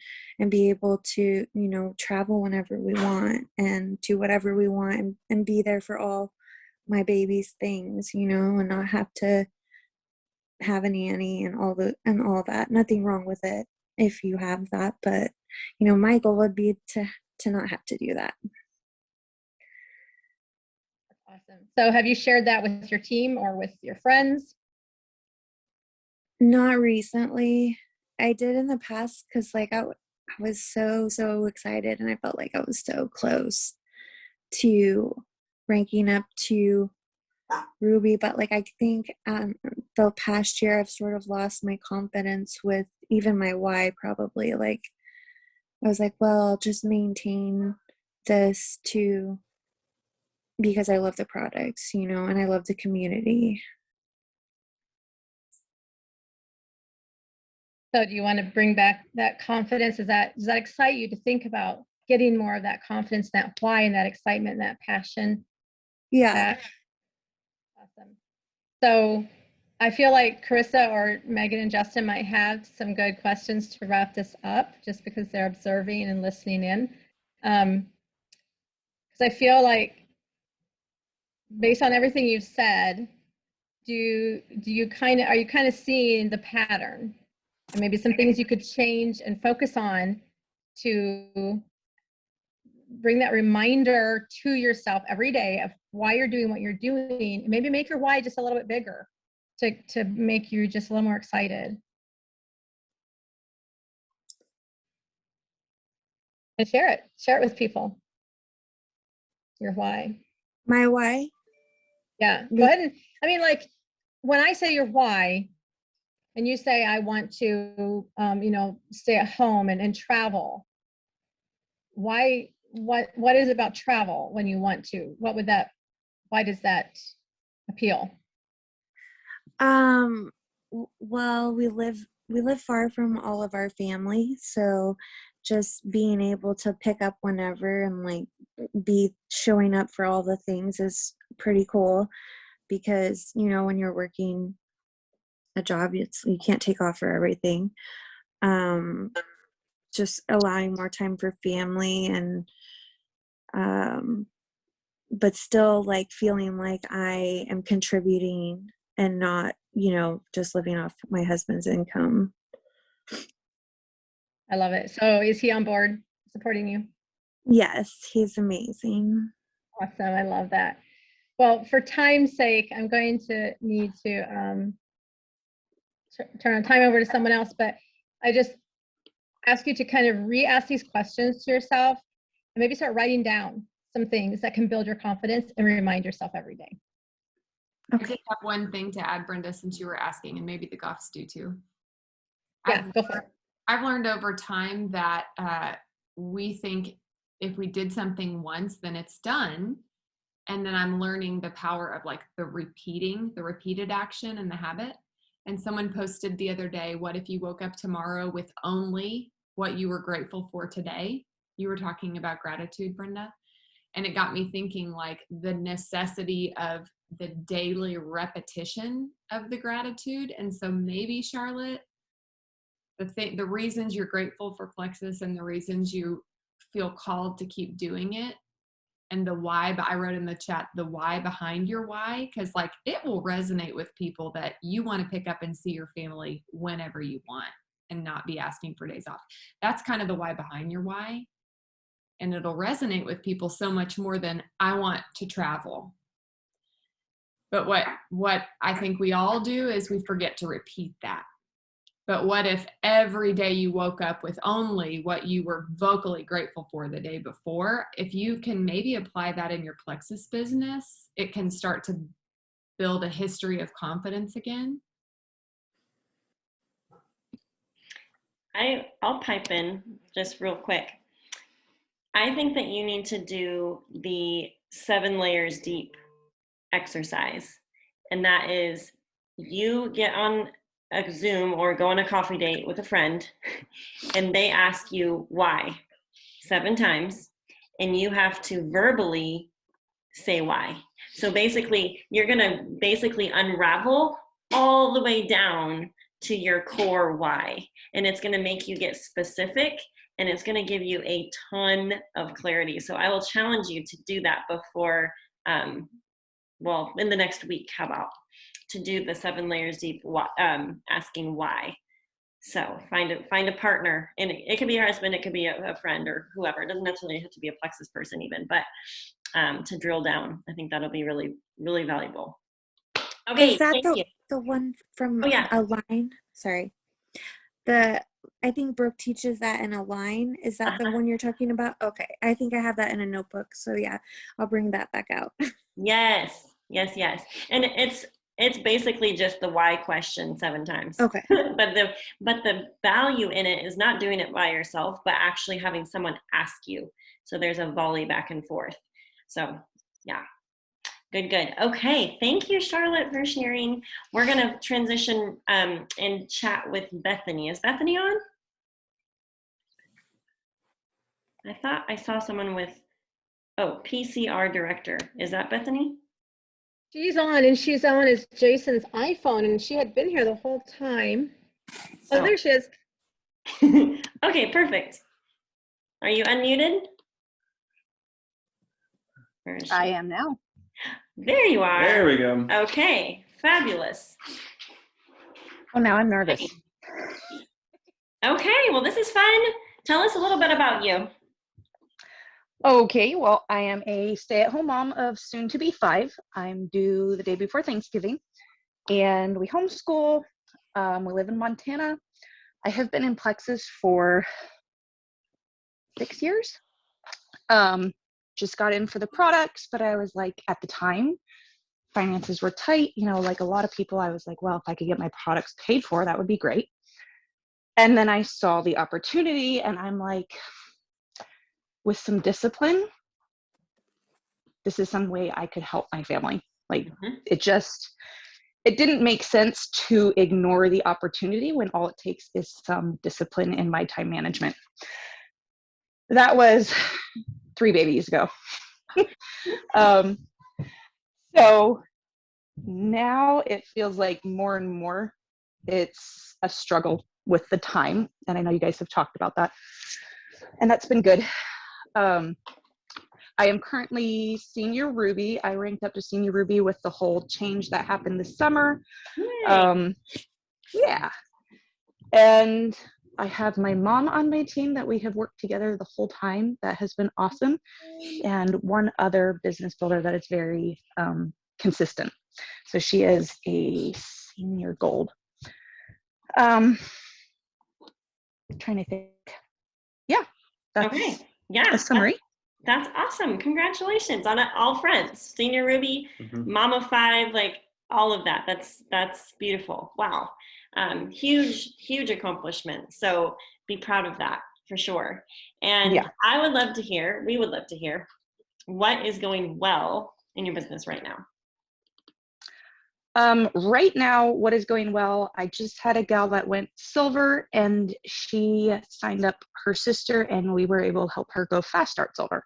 be able to, you know, travel whenever we want and do whatever we want, and be there for all my baby's things, you know, and not have to have a nanny and all that. Nothing wrong with it if you have that, but you know, my goal would be to not have to do that. Awesome. So have you shared that with your team or with your friends? Not recently. I did in the past, because like I was so excited, and I felt like I was so close to ranking up to Ruby, but like I think the past year I've sort of lost my confidence with even my why. Probably like I was like, well, I'll just maintain this because I love the products, you know, and I love the community. So do you want to bring back that confidence? Does that excite you to think about getting more of that confidence, that why, and that excitement, and that passion? Yeah. Awesome. So I feel like Carissa or Megan and Justin might have some good questions to wrap this up, just because they're observing and listening in. Because I feel like, based on everything you've said, are you kind of seeing the pattern, and maybe some things you could change and focus on to bring that reminder to yourself every day of why you're doing what you're doing, and maybe make your why just a little bit bigger to make you just a little more excited. And share it with people, your why. My why? Yeah, go ahead. And I mean, like, when I say your why, and you say, I want to, you know, stay at home and travel. Why, what is it about travel when you want to? Why does that appeal? Well, we live far from all of our family, so just being able to pick up whenever and like be showing up for all the things is pretty cool, because you know, when you're working a job, you can't take off for everything. Just allowing more time for family, and but still like feeling like I am contributing and not, you know, just living off my husband's income. I love it. So is he on board supporting you? Yes, he's amazing. Awesome. I love that. Well, for time's sake, I'm going to need to turn time over to someone else, but I just ask you to kind of re-ask these questions to yourself, and maybe start writing down some things that can build your confidence and remind yourself every day. Okay. I just have one thing to add, Brenda, since you were asking, and maybe the Goffs do too. Yeah, go for it. I've learned over time that we think if we did something once, then it's done. And then I'm learning the power of like the repeated action and the habit. And someone posted the other day, what if you woke up tomorrow with only what you were grateful for today? You were talking about gratitude, Brenda. And it got me thinking like the necessity of the daily repetition of the gratitude. And so maybe, Charlotte, the reasons you're grateful for Plexus and the reasons you feel called to keep doing it, and the why, but I wrote in the chat the why behind your why, because like it will resonate with people that you want to pick up and see your family whenever you want and not be asking for days off. That's kind of the why behind your why. And it'll resonate with people so much more than I want to travel. But what I think we all do is we forget to repeat that. But what if every day you woke up with only what you were vocally grateful for the day before? If you can maybe apply that in your Plexus business, it can start to build a history of confidence again. I'll pipe in just real quick. I think that you need to do the 7 layers deep exercise. And that is, you get on a Zoom or go on a coffee date with a friend and they ask you why 7 times, and you have to verbally say why. So basically, you're going to basically unravel all the way down to your core why. And it's going to make you get specific, and it's going to give you a ton of clarity. So I will challenge you to do that before, well, in the next week, how about, to do the 7 layers deep, asking why. So find a partner, and it could be your husband, it could be a friend or whoever. It doesn't necessarily have to be a Plexus person even, but to drill down, I think that'll be really, really valuable. Okay, Is that thank you. the one from Oh yeah, Align? Sorry. I think Brooke teaches that in Align. Is that the one you're talking about? Okay. I think I have that in a notebook. So yeah, I'll bring that back out. yes. And it's basically just the why question 7 times. Okay. but the value in it is not doing it by yourself, but actually having someone ask you. So there's a volley back and forth. So yeah. Good. Okay, thank you, Charlotte, for sharing. We're going to transition and chat with Bethany. Is Bethany on? I thought I saw someone with, PCR director. Is that Bethany? She's on, and she's on as Jason's iPhone, and she had been here the whole time. Oh, there she is. Okay, perfect. Are you unmuted? I am now. There you are. There we go. Okay, fabulous. Oh, now I'm nervous. Okay, well, this is fun. Tell us a little bit about you. Okay, well, I am a stay-at-home mom of soon to be 5. I'm due the day before Thanksgiving, and we homeschool. We live in Montana. I have been in Plexus for 6 years. Just got in for the products, but I was like, at the time, finances were tight. You know, like a lot of people, I was like, well, if I could get my products paid for, that would be great. And then I saw the opportunity, and I'm like, with some discipline, this is some way I could help my family. Like it didn't make sense to ignore the opportunity when all it takes is some discipline in my time management. That was 3 babies ago. So now it feels like more and more it's a struggle with the time. And I know you guys have talked about that. And that's been good. I am currently senior Ruby. I ranked up to senior Ruby with the whole change that happened this summer. Yeah. And I have my mom on my team that we have worked together the whole time. That has been awesome. And one other business builder that is very consistent. So she is a senior gold. Trying to think. Yeah. That's okay. Yeah. a summary. That's awesome. Congratulations on it, all fronts. Senior Ruby, mom of 5, like all of that. That's beautiful. Wow. Huge accomplishment. So be proud of that for sure. And Yeah. we would love to hear what is going well in your business right now. Right now, what is going well, I just had a gal that went silver, and she signed up her sister, and we were able to help her go fast start silver.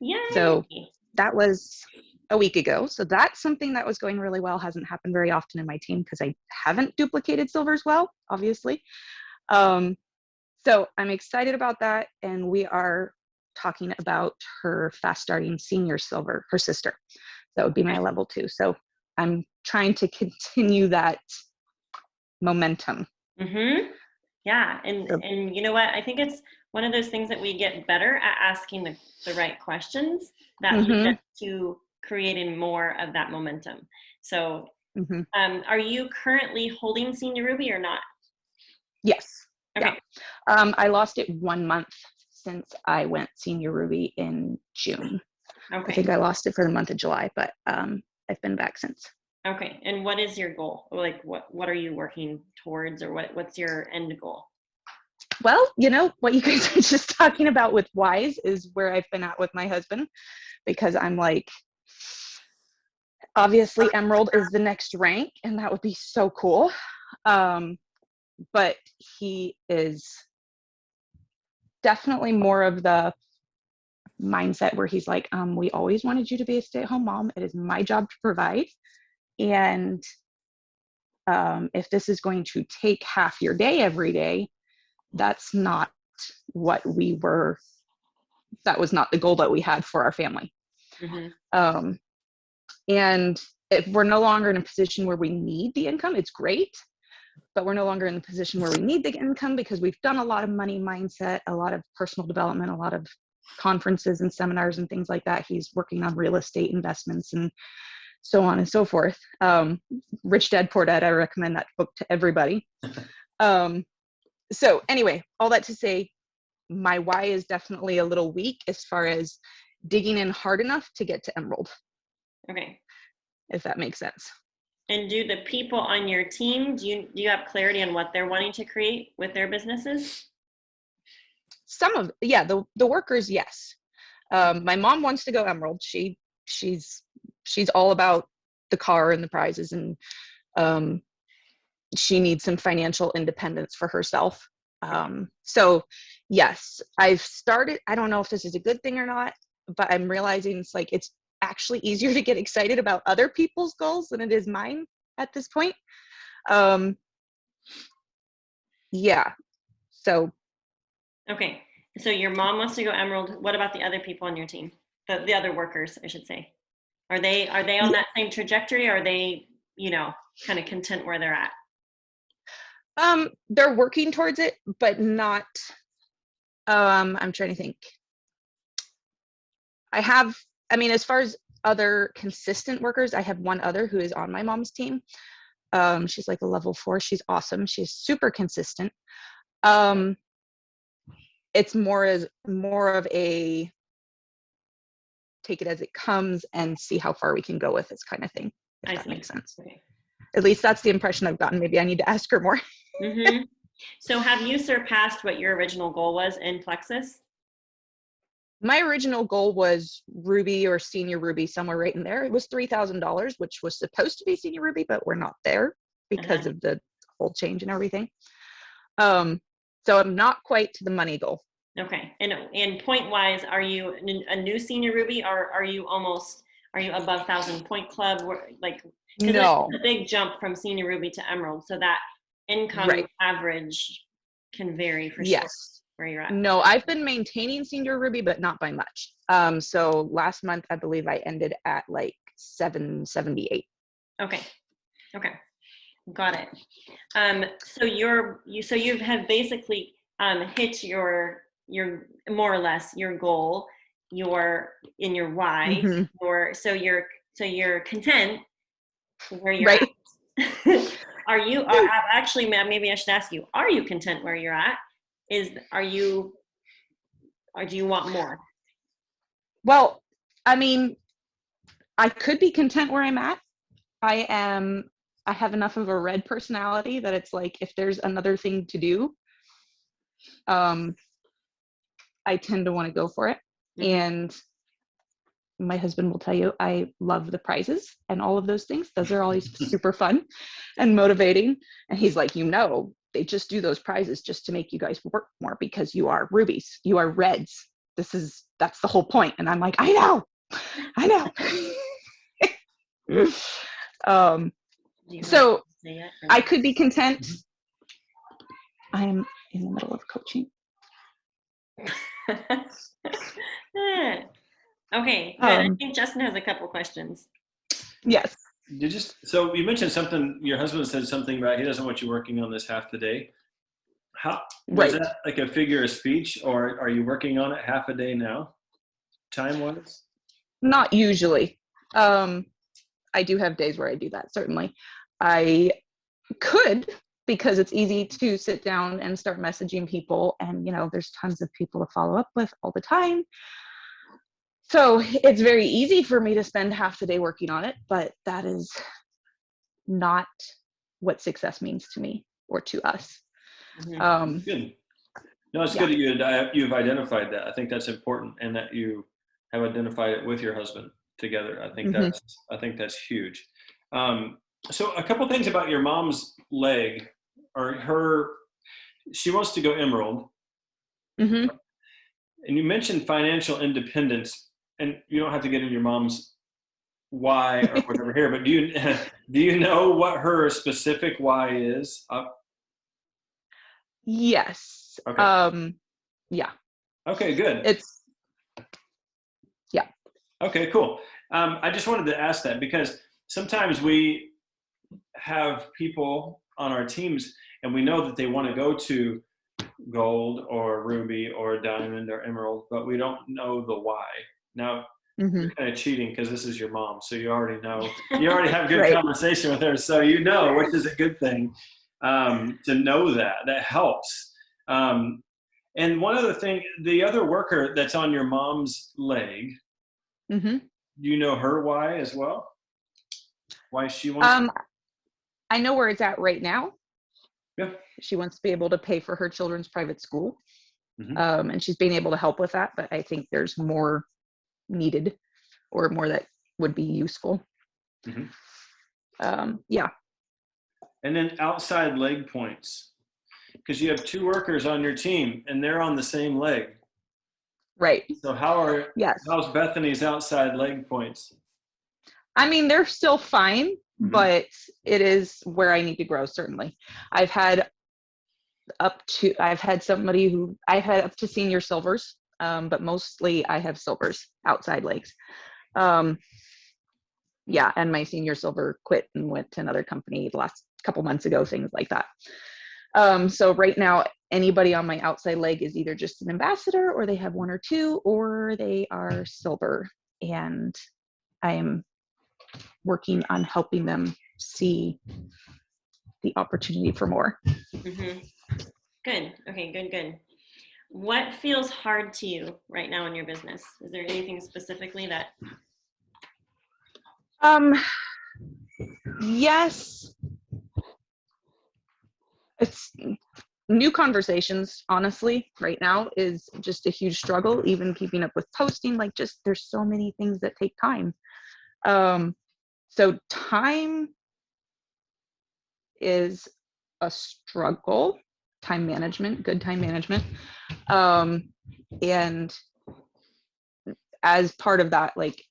Yay. So that was a week ago. So that's something that was going really well. Hasn't happened very often in my team because I haven't duplicated silvers well, obviously. So I'm excited about that. And we are talking about her fast starting senior silver, her sister. That would be my level 2. So I'm trying to continue that momentum. Yeah. And you know what? I think it's one of those things that we get better at asking the right questions that lead us to creating more of that momentum. So are you currently holding senior Ruby or not? Yes. Okay. Yeah. I lost it 1 month since I went senior Ruby in June. Okay. I think I lost it for the month of July, but I've been back since. Okay. And what is your goal? Like what are you working towards, or what's your end goal? Well, what you guys are just talking about with whys is where I've been at with my husband, because I'm like, obviously Emerald is the next rank and that would be so cool. But he is definitely more of the mindset where he's like, we always wanted you to be a stay-at-home mom. It is my job to provide. And if this is going to take half your day every day, that's not what that was not the goal that we had for our family. Mm-hmm. And if we're no longer in a position where we need the income, it's great, but we're no longer in the position where we need the income because we've done a lot of money mindset, a lot of personal development, a lot of conferences and seminars and things like that. He's working on real estate investments and so on and so forth. Rich Dad, Poor Dad, I recommend that book to everybody. So anyway, all that to say, my why is definitely a little weak as far as digging in hard enough to get to Emerald. Okay. If that makes sense. And do the people on your team, do you have clarity on what they're wanting to create with their businesses? Some of, yeah, the workers, yes. My mom wants to go Emerald. She's all about the car and the prizes, and she needs some financial independence for herself. So yes, I've started, I don't know if this is a good thing or not, but I'm realizing it's like, it's actually easier to get excited about other people's goals than it is mine at this point. Yeah. So. Okay. So your mom wants to go Emerald. What about the other people on your team? The other workers, I should say. Are they on that same trajectory, or are they, kind of content where they're at? They're working towards it, but not, I'm trying to think. As far as other consistent workers, I have one other who is on my mom's team. She's like a level 4. She's awesome. She's super consistent. It's more of a take it as it comes and see how far we can go with this kind of thing, if that makes sense. Okay. At least that's the impression I've gotten. Maybe I need to ask her more. Mm-hmm. So have you surpassed what your original goal was in Plexus? My original goal was Ruby or Senior Ruby, somewhere right in there. It was $3,000, which was supposed to be Senior Ruby, but we're not there because of the whole change and everything. So I'm not quite to the money goal. Okay. And point wise, are you a new Senior Ruby, or are you above 1,000 point club? No. It's a big jump from Senior Ruby to Emerald, so that income average can vary for sure where you're at. No, I've been maintaining Senior Ruby, but not by much. So last month, I believe I ended at like 778. Okay. Got it. So you have basically hit your more or less your goal, in your why, Mm-hmm. so you're content where you're at. Actually, maybe I should ask you, are you content where you're at? Or do you want more? Well, I could be content where I'm at. I have enough of a red personality that it's like, if there's another thing to do, I tend to want to go for it. Mm-hmm. And my husband will tell you, I love the prizes and all of those things. Those are always super fun and motivating. And he's like, they just do those prizes just to make you guys work more because you are rubies, you are reds. That's the whole point. And I'm like, I know. So I could be content. I'm in the middle of coaching. Okay, good. I think Justin has a couple questions. Yes. So you mentioned something, your husband said something about he doesn't want you working on this half the day. Was that like a figure of speech, or are you working on it half a day now, time-wise? Not usually. I do have days where I do that, certainly. I could, because it's easy to sit down and start messaging people, and there's tons of people to follow up with all the time. So it's very easy for me to spend half the day working on it, but that is not what success means to me or to us. Good. No, it's Yeah. good that you've identified that. I think that's important, and that you have identified that. I think that's important, and that you have identified it with your husband together. I think Mhm. that's huge. So a couple things about your mom's leg, or she wants to go emerald, Mhm. and you mentioned financial independence, and you don't have to get into your mom's why or whatever here, but do you know what her specific why is? Yes. Okay. Yeah. Okay, good. It's yeah. Okay, cool. I just wanted to ask that because sometimes we have people on our teams and we know that they want to go to gold or ruby or diamond or emerald, but we don't know the why. Now, you're Mhm. kind of cheating because this is your mom, so you already know. You already have good Right. conversation with her, so you know, which is a good thing, to know that. That helps. And one other thing, the other worker that's on your mom's leg, Mhm. do you know her why as well? Why she wants to? Um, I know where it's at right now. Yeah. She wants to be able to pay for her children's private school. Hmm. And she's being able to help with that, but I think there's more needed, or more that would be useful. Hmm. Yeah. And then outside leg points, because you have two workers on your team and they're on the same leg. Right. So Yes. how's Bethany's outside leg points? I mean, they're still fine, Mhm. but it is where I need to grow, certainly. I've had I've had up to senior silvers, but mostly I have silvers, outside legs. Um, yeah, and my senior silver quit and went to another company the last couple months ago, things like that. So right now, anybody on my outside leg is either just an ambassador, or they have one or two, or they are silver. And I am working on helping them see the opportunity for more. Mm-hmm. Good. Okay, good. What feels hard to you right now in your business? Is there anything specifically that? Yes, it's new conversations, honestly, right now is just a huge struggle, even keeping up with posting. Like, just there's so many things that take time. So time is a struggle. Time management, good time management. And as part of that, like,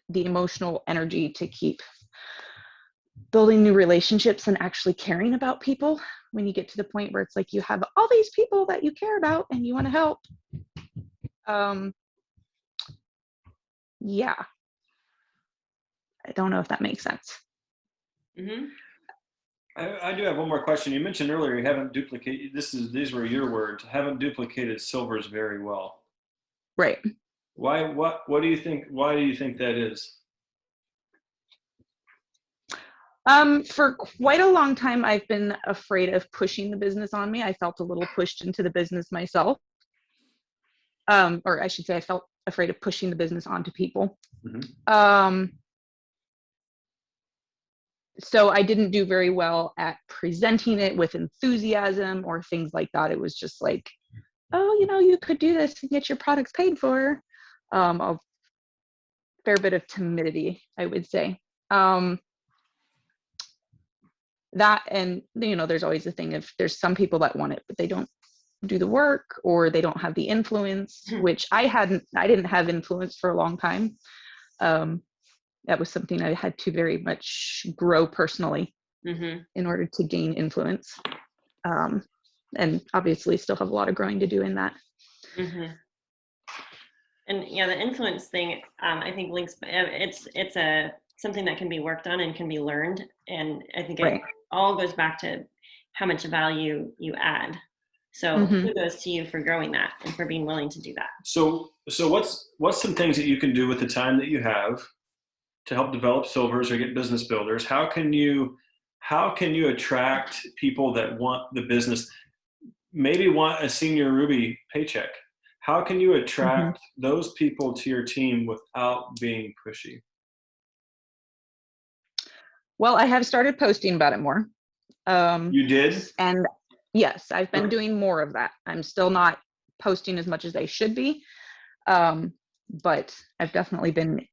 the emotional energy to keep building new relationships and actually caring about people, when you get to the point where it's like you have all these people that you care about and you want to help. Yeah, I don't know if that makes sense. Mm-hmm. I do have one more question. You mentioned earlier you haven't duplicated. These were your words. Haven't duplicated silvers very well. Right. Why? What do you think? Why do you think that is? For quite a long time, I've been afraid of pushing the business on me. I felt a little pushed into the business myself. Or I should say, I felt afraid of pushing the business onto people. Mm-hmm. So I didn't do very well at presenting it with enthusiasm or things like that. It was just like, oh, you could do this and get your products paid for. A fair bit of timidity, I would say. That, and there's always the thing of, there's some people that want it, but they don't do the work, or they don't have the influence, which I didn't have influence for a long time. That was something I had to very much grow personally, Mm-hmm. in order to gain influence. And obviously still have a lot of growing to do in that. Mm-hmm. And yeah, the influence thing, I think links. It's a something that can be worked on and can be learned, and I think it all goes back to how much value you add. So kudos to you for growing that and for being willing to do that. So what's some things that you can do with the time that you have to help develop silvers or get business builders? How can you attract people that want the business, maybe want a senior Ruby paycheck? How can you attract those people to your team without being pushy? Well, I have started posting about it more. You did? And Yes, I've been Okay. doing more of that. I'm still not posting as much as I should be. But I've definitely been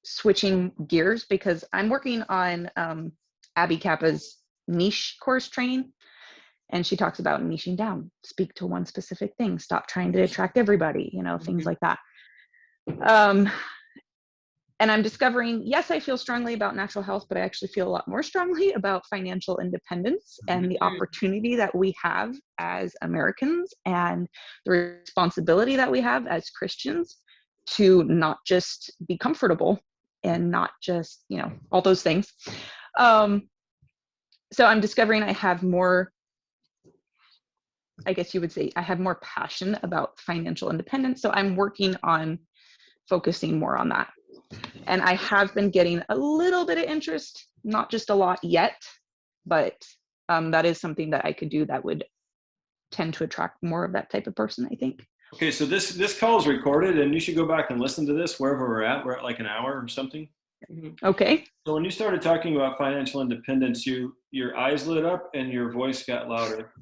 switching gears because I'm working on Abby Kappa's niche course training. And she talks about niching down, speak to one specific thing, stop trying to attract everybody, things like that. And I'm discovering, yes, I feel strongly about natural health, but I actually feel a lot more strongly about financial independence and the opportunity that we have as Americans and the responsibility that we have as Christians to not just be comfortable and not just, all those things. So I'm discovering I have more, I guess you would say, I have more passion about financial independence. So I'm working on focusing more on that. And I have been getting a little bit of interest, not just a lot yet, but that is something that I could do that would tend to attract more of that type of person, I think. Okay, so this call is recorded, and you should go back and listen to this wherever we're at. We're at like an hour or something. Okay. So when you started talking about financial independence, your eyes lit up and your voice got louder.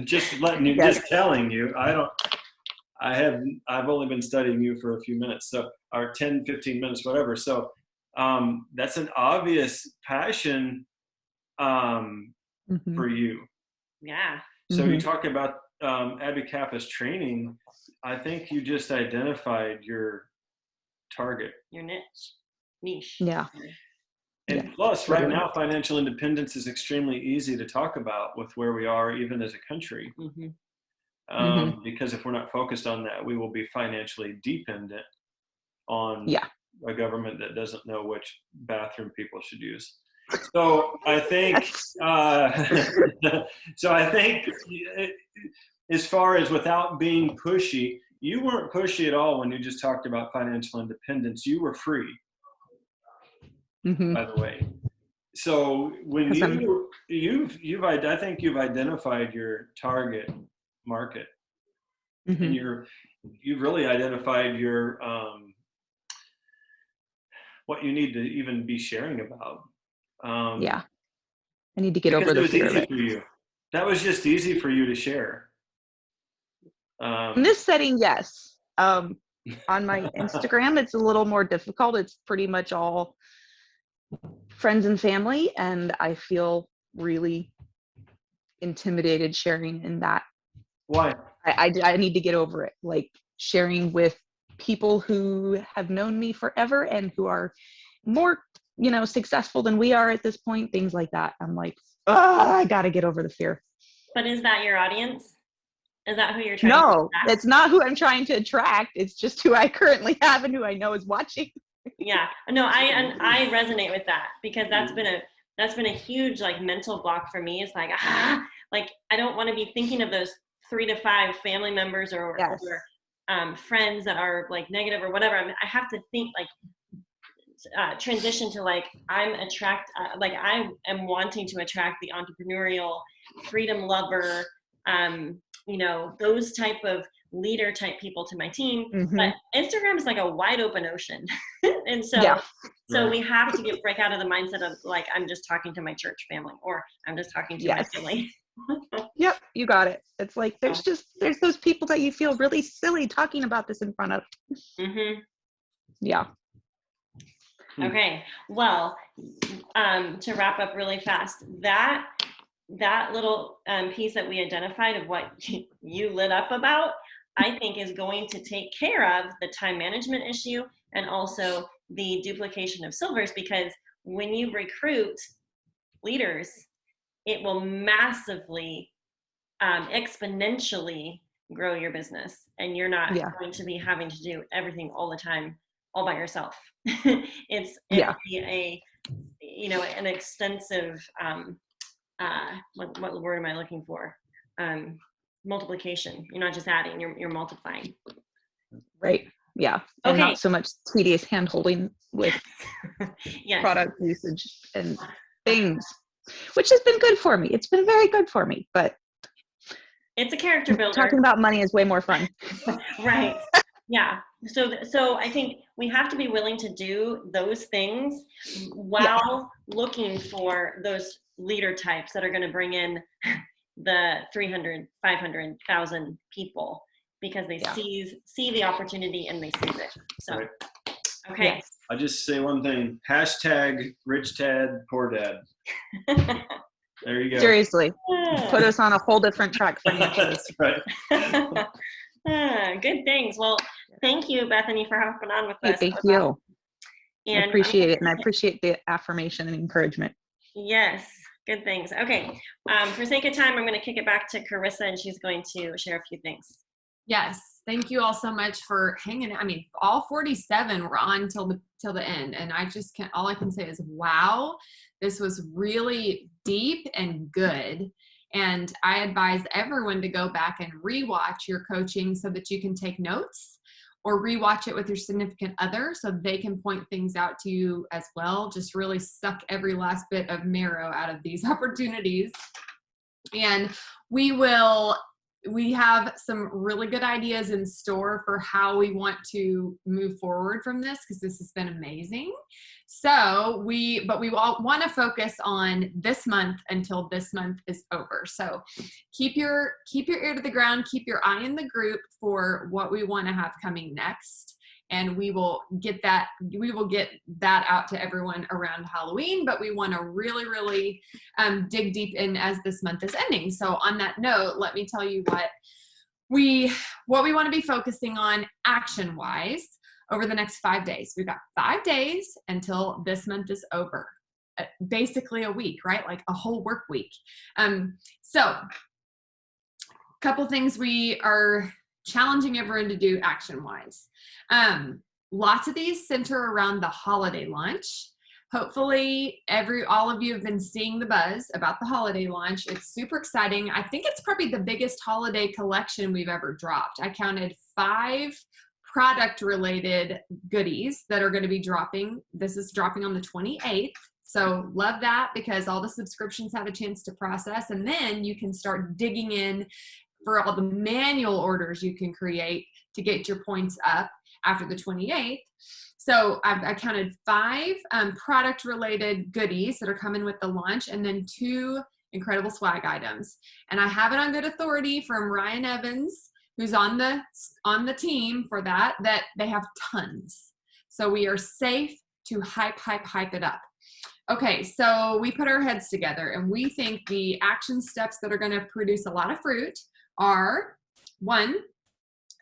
Just telling you, I've only been studying you for a few minutes, or 10, 15 minutes, whatever. So that's an obvious passion for you. Yeah. So you talk about Abby Kappa's training. I think you just identified your target. Your niche. Yeah. And plus, right now, financial independence is extremely easy to talk about with where we are, even as a country. Because if we're not focused on that, we will be financially dependent on a government that doesn't know which bathroom people should use. So I think, as far as without being pushy, you weren't pushy at all when you just talked about financial independence. You were free, by the way. So when I think you've identified your target market, and you've really identified your what you need to even be sharing about. I need to get over the fear of it. For you. That was just easy for you to share. In this setting, yes. On my Instagram, it's a little more difficult. It's pretty much all friends and family, and I feel really intimidated sharing in that. Why? I need to get over it. Like sharing with people who have known me forever and who are more, successful than we are at this point, things like that. I'm like, I got to get over the fear. But is that your audience? Is that who you're trying to attract? It's not who I'm trying to attract. It's just who I currently have and who I know is watching. Yeah. No, I resonate with that because that's been a huge mental block for me. It's I don't want to be thinking of those 3 to 5 family members or friends that are negative or whatever. I have to think transition to I am wanting to attract the entrepreneurial, freedom lover, those type of leader type people to my team. But Instagram is a wide open ocean. And so we have to break out of the mindset of I'm just talking to my church family or I'm just talking to my family. Yep, you got it. It's there's those people that you feel really silly talking about this in front of. Yeah. Okay. Well, to wrap up really fast, that little piece that we identified of what you lit up about, I think is going to take care of the time management issue and also the duplication of silvers, because when you recruit leaders, it will massively, exponentially grow your business, and you're not going to be having to do everything all the time, all by yourself. It's an extensive, what word am I looking for? Multiplication. You're not just adding, you're multiplying. Right. Yeah. And not so much tedious hand holding with product usage and things, which has been good for me. It's been very good for me, but it's a character builder. Talking about money is way more fun. Right. Yeah. So I think we have to be willing to do those things while looking for those leader types that are going to bring in the 300, 500,000 people, because they see the opportunity and they seize it. So, right. Okay. Yes. I'll just say one thing. Hashtag rich dad, poor dad. There you go. Seriously, put us on a whole different track financially. That's right. Good things. Well, thank you, Bethany, for hopping on with Hey, us. thank you. I And appreciate it. And I appreciate the affirmation and encouragement. yes, good things. Okay. For sake of time, I'm going to kick it back to Carissa, and she's going to share a few things. Yes. Thank you all so much for hanging. I mean, all 47 were on till the end. And I just can't, all I can say is, wow, this was really deep and good. And I advise everyone to go back and rewatch your coaching so that you can take notes, or rewatch it with your significant other so they can point things out to you as well. Just really suck every last bit of marrow out of these opportunities. And we have some really good ideas in store for how we want to move forward from this, because this has been amazing. So we all want to focus on this month until this month is over. So keep your ear to the ground, keep your eye in the group for what we want to have coming next. And we will get that out to everyone around Halloween, but we want to really, really dig deep in as this month is ending. So on that note, let me tell you what we want to be focusing on action-wise over the next 5 days. We've got 5 days until this month is over. Basically a week, right? Like a whole work week. So a couple things we are challenging everyone to do action-wise. Lots of these center around the holiday launch. Hopefully all of you have been seeing the buzz about the holiday launch. It's super exciting. I think it's probably the biggest holiday collection we've ever dropped. I counted 5 product-related goodies that are going to be dropping. This is dropping on the 28th. So love that, because all the subscriptions have a chance to process, and then you can start digging in for all the manual orders you can create to get your points up after the 28th. So I counted 5 product-related goodies that are coming with the launch, and then 2 incredible swag items. And I have it on good authority from Ryan Evans, who's on the team for that they have tons. So we are safe to hype it up. Okay, so we put our heads together, and we think the action steps that are going to produce a lot of fruit are: 1,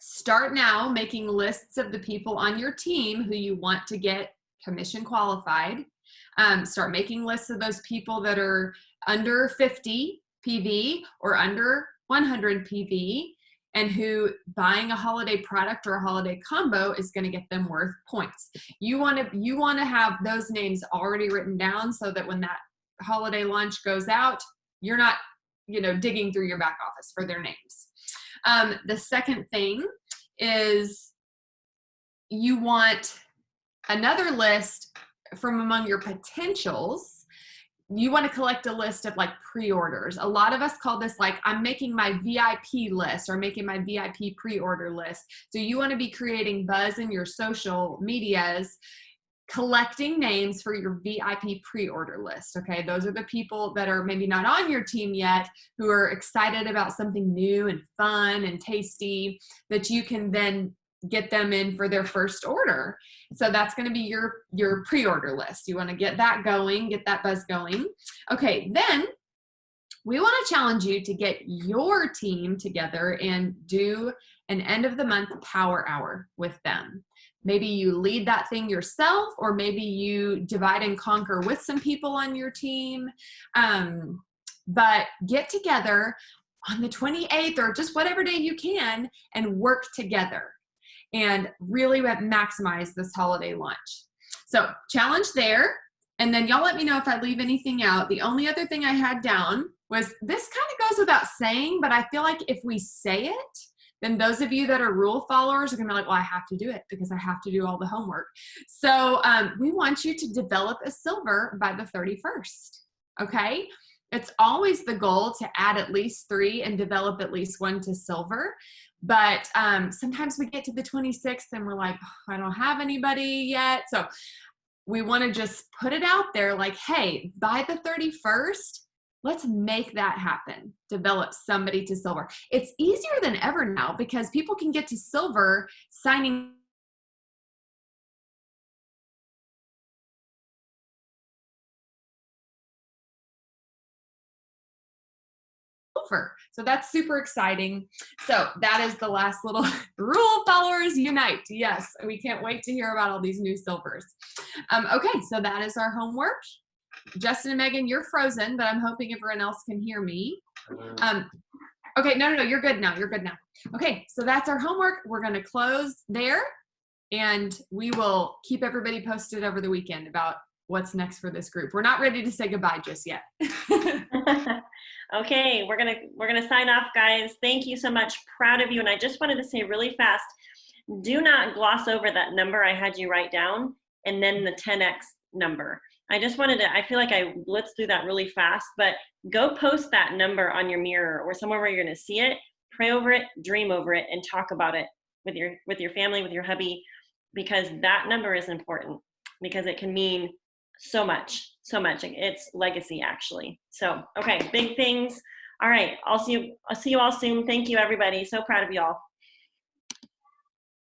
start now making lists of the people on your team who you want to get commission qualified. Start making lists of those people that are under 50 PV or under 100 PV, and who buying a holiday product or a holiday combo is going to get them worth points. You want to have those names already written down so that when that holiday launch goes out, you're not digging through your back office for their names. The second thing is you want another list from among your potentials. You want to collect a list of like pre-orders. A lot of us call this like, I'm making my VIP list or making my VIP pre-order list. So you want to be creating buzz in your social medias, collecting names for your VIP pre-order list. Okay, those are the people that are maybe not on your team yet, who are excited about something new and fun and tasty that you can then get them in for their first order. So that's going to be your pre-order list. You want to get that going, get that buzz going. Okay, then we want to challenge you to get your team together and do an end of the month power hour with them. Maybe you lead that thing yourself, or maybe you divide and conquer with some people on your team. But get together on the 28th or just whatever day you can and work together and really maximize this holiday launch. So challenge there. And then y'all let me know if I leave anything out. The only other thing I had down was, this kind of goes without saying, but I feel like if we say it, then those of you that are rule followers are going to be like, well, I have to do it because I have to do all the homework. So we want you to develop a silver by the 31st. Okay. It's always the goal to add at least 3 and develop at least 1 to silver. But sometimes we get to the 26th and we're like, oh, I don't have anybody yet. So we want to just put it out there like, hey, by the 31st, let's make that happen. Develop somebody to silver. It's easier than ever now because people can get to silver signing over. So that's super exciting. So that is the last little rule followers unite. Yes, we can't wait to hear about all these new silvers. Okay, so that is our homework. Justin and Megan, you're frozen, but I'm hoping everyone else can hear me. Okay, no, you're good now. You're good now. Okay, so that's our homework. We're going to close there, and we will keep everybody posted over the weekend about what's next for this group. We're not ready to say goodbye just yet. Okay, we're gonna sign off, guys. Thank you so much. Proud of you. And I just wanted to say really fast, do not gloss over that number I had you write down and then the 10x number. I just wanted to, I feel like I blitzed through that really fast, but go post that number on your mirror or somewhere where you're gonna see it, pray over it, dream over it, and talk about it with your family, with your hubby, because that number is important because it can mean so much. It's legacy, actually. So, okay, big things. All right, I'll see you all soon. Thank you, everybody. So proud of you all.